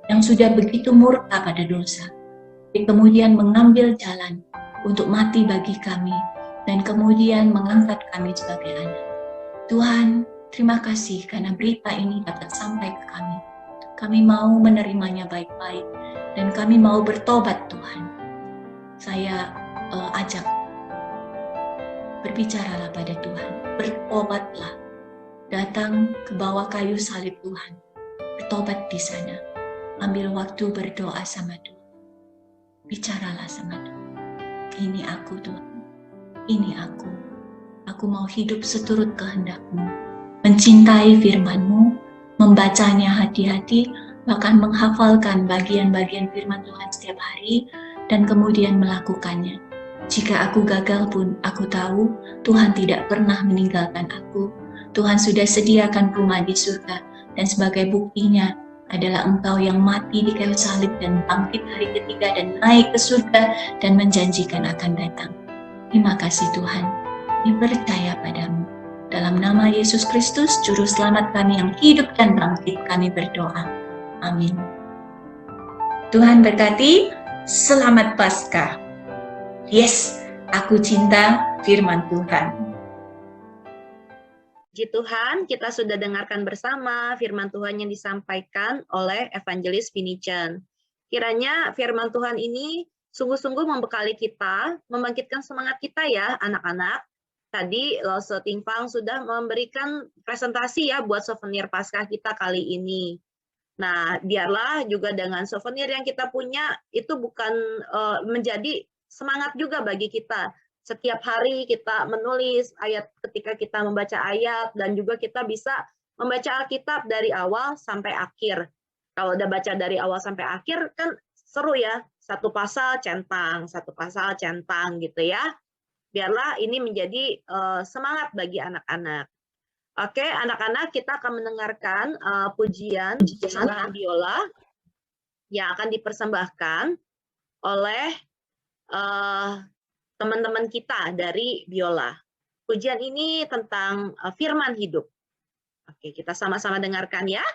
[SPEAKER 13] yang sudah begitu murka pada dosa, dan kemudian mengambil jalan untuk mati bagi kami, dan kemudian mengangkat kami sebagai anak. Tuhan, terima kasih karena berita ini dapat sampai ke kami. Kami mau menerimanya baik-baik, dan kami mau bertobat Tuhan. Saya ajak, berbicaralah pada Tuhan, bertobatlah, datang ke bawah kayu salib Tuhan, bertobat di sana, ambil waktu berdoa sama Tuhan, bicaralah sama Tuhan. Ini aku Tuhan, ini aku mau hidup seturut kehendak-Mu, mencintai firman-Mu, membacanya hati-hati, bahkan menghafalkan bagian-bagian firman Tuhan setiap hari, dan kemudian melakukannya. Jika aku gagal pun, aku tahu Tuhan tidak pernah meninggalkan aku. Tuhan sudah sediakan rumah di surga, dan sebagai buktinya adalah Engkau yang mati di kayu salib dan bangkit hari ketiga dan naik ke surga dan menjanjikan akan datang. Terima kasih Tuhan, kami percaya padamu. Dalam nama Yesus Kristus, Juru Selamat kami yang hidup dan bangkit, kami berdoa. Amin. Tuhan berkati, selamat Paskah. Yes, aku cinta firman Tuhan.
[SPEAKER 1] Puji Tuhan, kita sudah dengarkan bersama firman Tuhan yang disampaikan oleh Evangelis Vinicen. Kiranya firman Tuhan ini sungguh-sungguh membekali kita, membangkitkan semangat kita ya anak-anak. Tadi Lose Tingfang sudah memberikan presentasi ya buat souvenir Paskah kita kali ini. Nah, biarlah juga dengan souvenir yang kita punya itu bukan menjadi semangat juga bagi kita. Setiap hari kita menulis ayat ketika kita membaca ayat, dan juga kita bisa membaca Alkitab dari awal sampai akhir. Kalau udah baca dari awal sampai akhir kan seru ya, satu pasal centang gitu ya. Biarlah ini menjadi semangat bagi anak-anak. Oke, anak-anak, kita akan mendengarkan pujian biola yang akan dipersembahkan oleh teman-teman kita dari biola. Pujian ini tentang firman hidup. Oke, kita sama-sama dengarkan ya.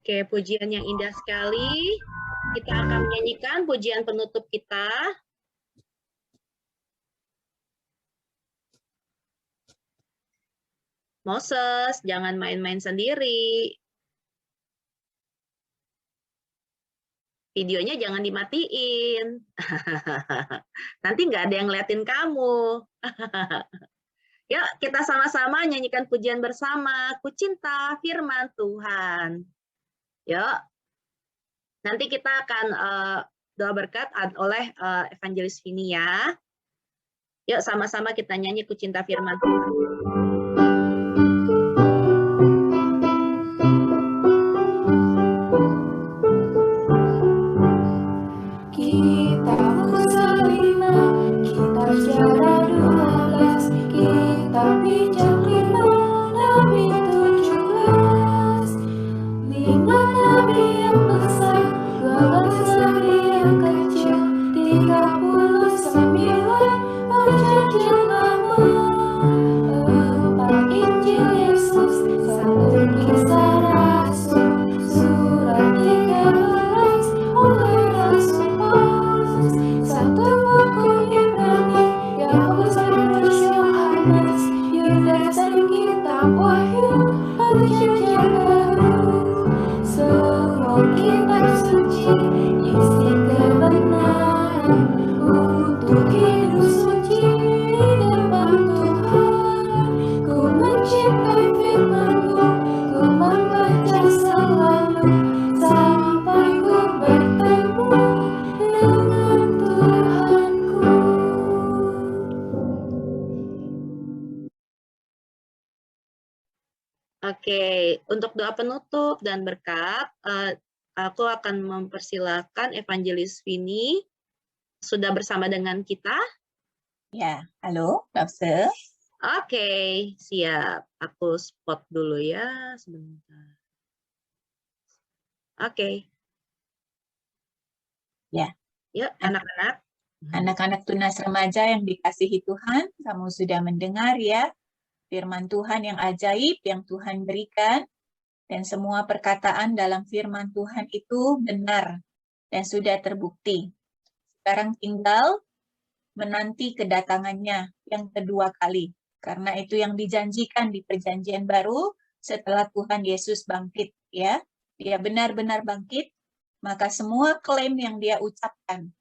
[SPEAKER 1] Oke, pujian yang indah sekali. Kita akan menyanyikan pujian penutup kita. Moses, jangan main-main sendiri. Videonya jangan dimatiin. Nanti nggak ada yang ngeliatin kamu. Yuk, kita sama-sama nyanyikan pujian bersama. Ku cinta firman Tuhan. Yuk. Nanti kita akan doa berkat oleh Evangelis Vini ya. Yuk, sama-sama kita nyanyi Ku cinta firman Tuhan.
[SPEAKER 6] Kitab Musa 5, Kitab Sejarah 12, Kitab Bijak 5, Nabi 17, 5 Nabi yang besar, 12 Nabi yang kecil, 39 perjanjian lama, 4 Injil Yesus, 1 Kisah Rasul, surat 13 oleh Rasul Paulus, 1 buku Ibrani, Yakobus, Petrus, Yohanes, Yudas dan kitab Wahyu, perjanjian baru. Semua kitab suci isi kebenaran untuk hidup suci di depan Tuhan. Ku mencintai firman-Mu, ku membaca selalu sampai ku bertemu dengan Tuhanku.
[SPEAKER 1] Oke, untuk doa penutup dan berkat, aku akan mempersilahkan Evangelis Vini. Sudah bersama dengan kita?
[SPEAKER 13] Ya, halo, Dr.
[SPEAKER 1] Oke, siap. Aku spot dulu ya, sebentar. Oke.
[SPEAKER 13] Ya.
[SPEAKER 1] Yuk, anak-anak.
[SPEAKER 13] Anak-anak tunas remaja yang dikasihi Tuhan, kamu sudah mendengar ya firman Tuhan yang ajaib yang Tuhan berikan, dan semua perkataan dalam firman Tuhan itu benar dan sudah terbukti. Sekarang tinggal menanti kedatangannya yang kedua kali, karena itu yang dijanjikan di perjanjian baru setelah Tuhan Yesus bangkit ya. Dia benar-benar bangkit, maka semua klaim yang dia ucapkan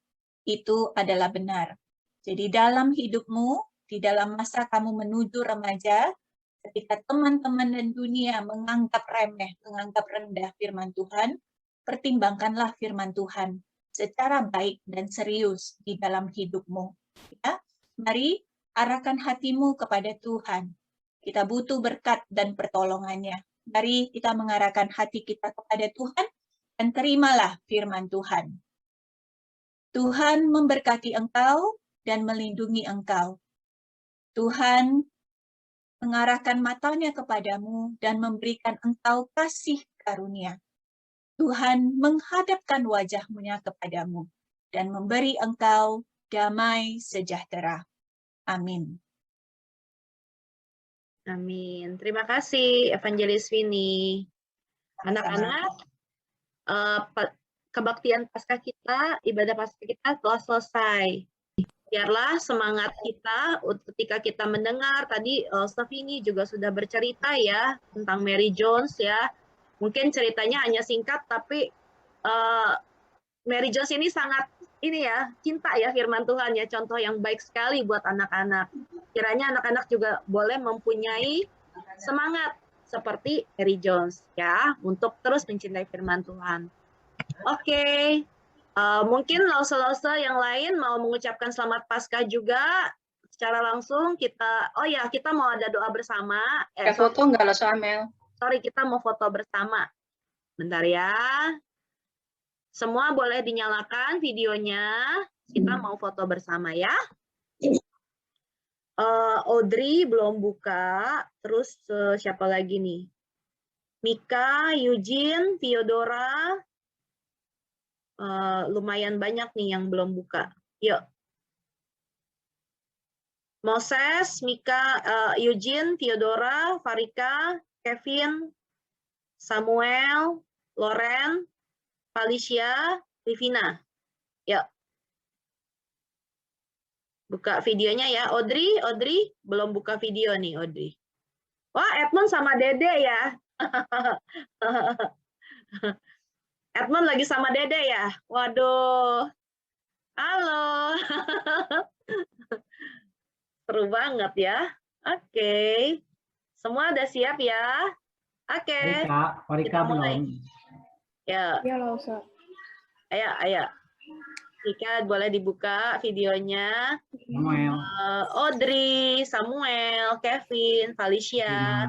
[SPEAKER 13] itu adalah benar. Jadi dalam hidupmu, di dalam masa kamu menuju remaja, ketika teman-teman dan dunia menganggap remeh, menganggap rendah firman Tuhan, pertimbangkanlah firman Tuhan secara baik dan serius di dalam hidupmu. Ya, mari arahkan hatimu kepada Tuhan. Kita butuh berkat dan pertolongannya. Mari kita mengarahkan hati kita kepada Tuhan dan terimalah firman Tuhan. Tuhan memberkati engkau dan melindungi engkau. Tuhan mengarahkan matanya kepadamu dan memberikan engkau kasih karunia. Tuhan menghadapkan wajahnya kepadamu dan memberi engkau damai sejahtera. Amin.
[SPEAKER 1] Amin. Terima kasih, Evangelis Vini. Anak-anak, kebaktian Paskah kita, ibadah Paskah kita telah selesai. Biarlah semangat kita ketika kita mendengar tadi Vini juga sudah bercerita ya tentang Mary Jones ya. Mungkin ceritanya hanya singkat tapi Mary Jones ini sangat cinta ya firman Tuhan ya, contoh yang baik sekali buat anak-anak. Kiranya anak-anak juga boleh mempunyai semangat seperti Mary Jones ya untuk terus mencintai firman Tuhan. Oke. Mungkin lause-lause yang lain mau mengucapkan selamat Paskah juga secara langsung kita mau ada doa bersama.
[SPEAKER 14] Foto nggak lo Amel?
[SPEAKER 1] Sorry, kita mau foto bersama. Bentar ya. Semua boleh dinyalakan videonya. Kita mau foto bersama ya. Audrey belum buka. Terus siapa lagi nih? Mika, Eugene, Theodora. Lumayan banyak nih yang belum buka. Yuk. Moses, Mika, Eugene, Theodora, Farika, Kevin, Samuel, Loren, Felicia, Livina. Yuk. Buka videonya ya. Audrey, belum buka video nih, Audrey. Wah, Edmund sama Dede ya. Edmund lagi sama Dede ya. Waduh. Halo. Seru banget ya. Oke. Semua udah siap ya? Oke.
[SPEAKER 15] Parika belum.
[SPEAKER 1] Ya.
[SPEAKER 14] Iya loh, Ustaz.
[SPEAKER 1] Ayo. Rika boleh dibuka videonya.
[SPEAKER 15] Samuel.
[SPEAKER 1] Audrey, Samuel, Kevin, Felicia,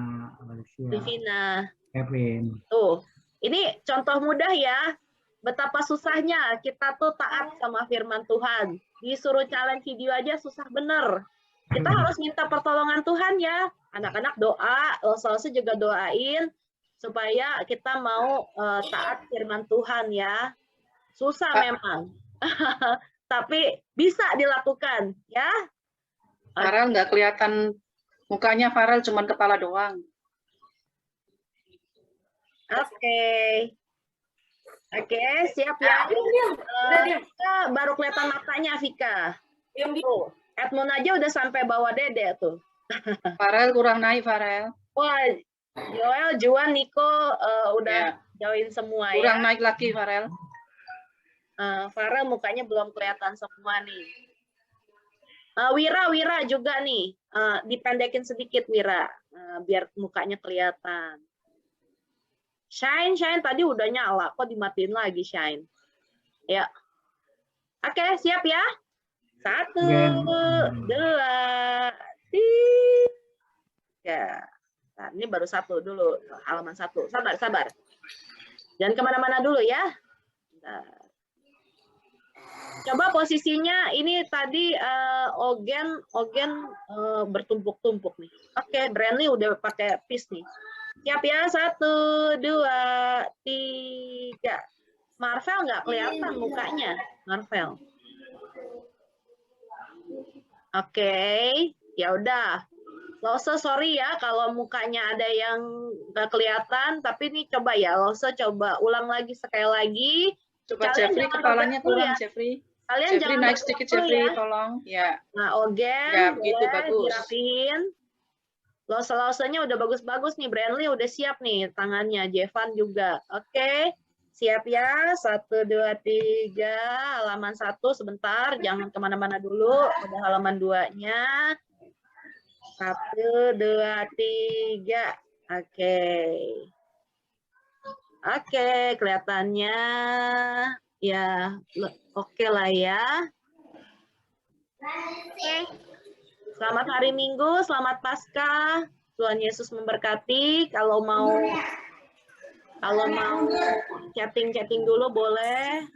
[SPEAKER 1] Livina.
[SPEAKER 15] Kevin.
[SPEAKER 1] Tuh, ini contoh mudah ya. Betapa susahnya kita tuh taat sama firman Tuhan. Disuruh challenge video aja susah bener. Kita harus minta pertolongan Tuhan ya. Anak-anak doa, Losa juga doain supaya kita mau taat firman Tuhan ya. Susah memang. Tapi bisa dilakukan ya.
[SPEAKER 14] Farel nggak kelihatan mukanya, Farel cuman kepala doang.
[SPEAKER 1] Oke, siap ya. Vika baru kelihatan matanya, Vika. Tuh, Edmund aja udah sampai bawa Dede tuh.
[SPEAKER 14] Farel kurang naik, Farel.
[SPEAKER 1] Wah, Joel, Juan, Niko udah join semua ya.
[SPEAKER 14] Kurang naik lagi, Farel.
[SPEAKER 1] Farel mukanya belum kelihatan semua nih. Wira juga nih. Dipendekin sedikit Wira, biar mukanya kelihatan. Shine tadi udah nyala, kok dimatiin lagi Shine? Ya. Oke, siap ya? 1, 2, 3. Nah, ini baru 1 dulu, halaman 1. Sabar. Jangan kemana-mana dulu ya. Bentar. Coba posisinya ini tadi Ogen bertumpuk-tumpuk nih. Oke, Brandly udah pakai peace nih. Siap ya, 1, 2, 3. Marvel nggak kelihatan mukanya, Marvel. Oke, ya udah. Lose sorry ya kalau mukanya ada yang nggak kelihatan, tapi ini coba ya, Lose coba ulang lagi sekali lagi.
[SPEAKER 14] Coba Jeffrey kepalanya kurang, Jeffrey.
[SPEAKER 1] Kalian
[SPEAKER 14] Jeffrey
[SPEAKER 1] jangan
[SPEAKER 14] naik sedikit, Jeffrey,
[SPEAKER 1] ya.
[SPEAKER 14] tolong. Ya.
[SPEAKER 1] Nah, Ogen,
[SPEAKER 14] ya, begitu
[SPEAKER 1] boleh
[SPEAKER 14] bagus.
[SPEAKER 1] dirapihin. Lose-losenya udah bagus-bagus nih, Brandly udah siap nih tangannya, Jevan juga. Oke, siap ya, 1, 2, 3, halaman 1 sebentar, jangan kemana-mana dulu, udah halaman 2-nya. 1, 2, 3, Oke, kelihatannya ya oke lah ya. Oke. Selamat hari Minggu, selamat Paskah. Tuhan Yesus memberkati. Kalau mau chatting dulu boleh.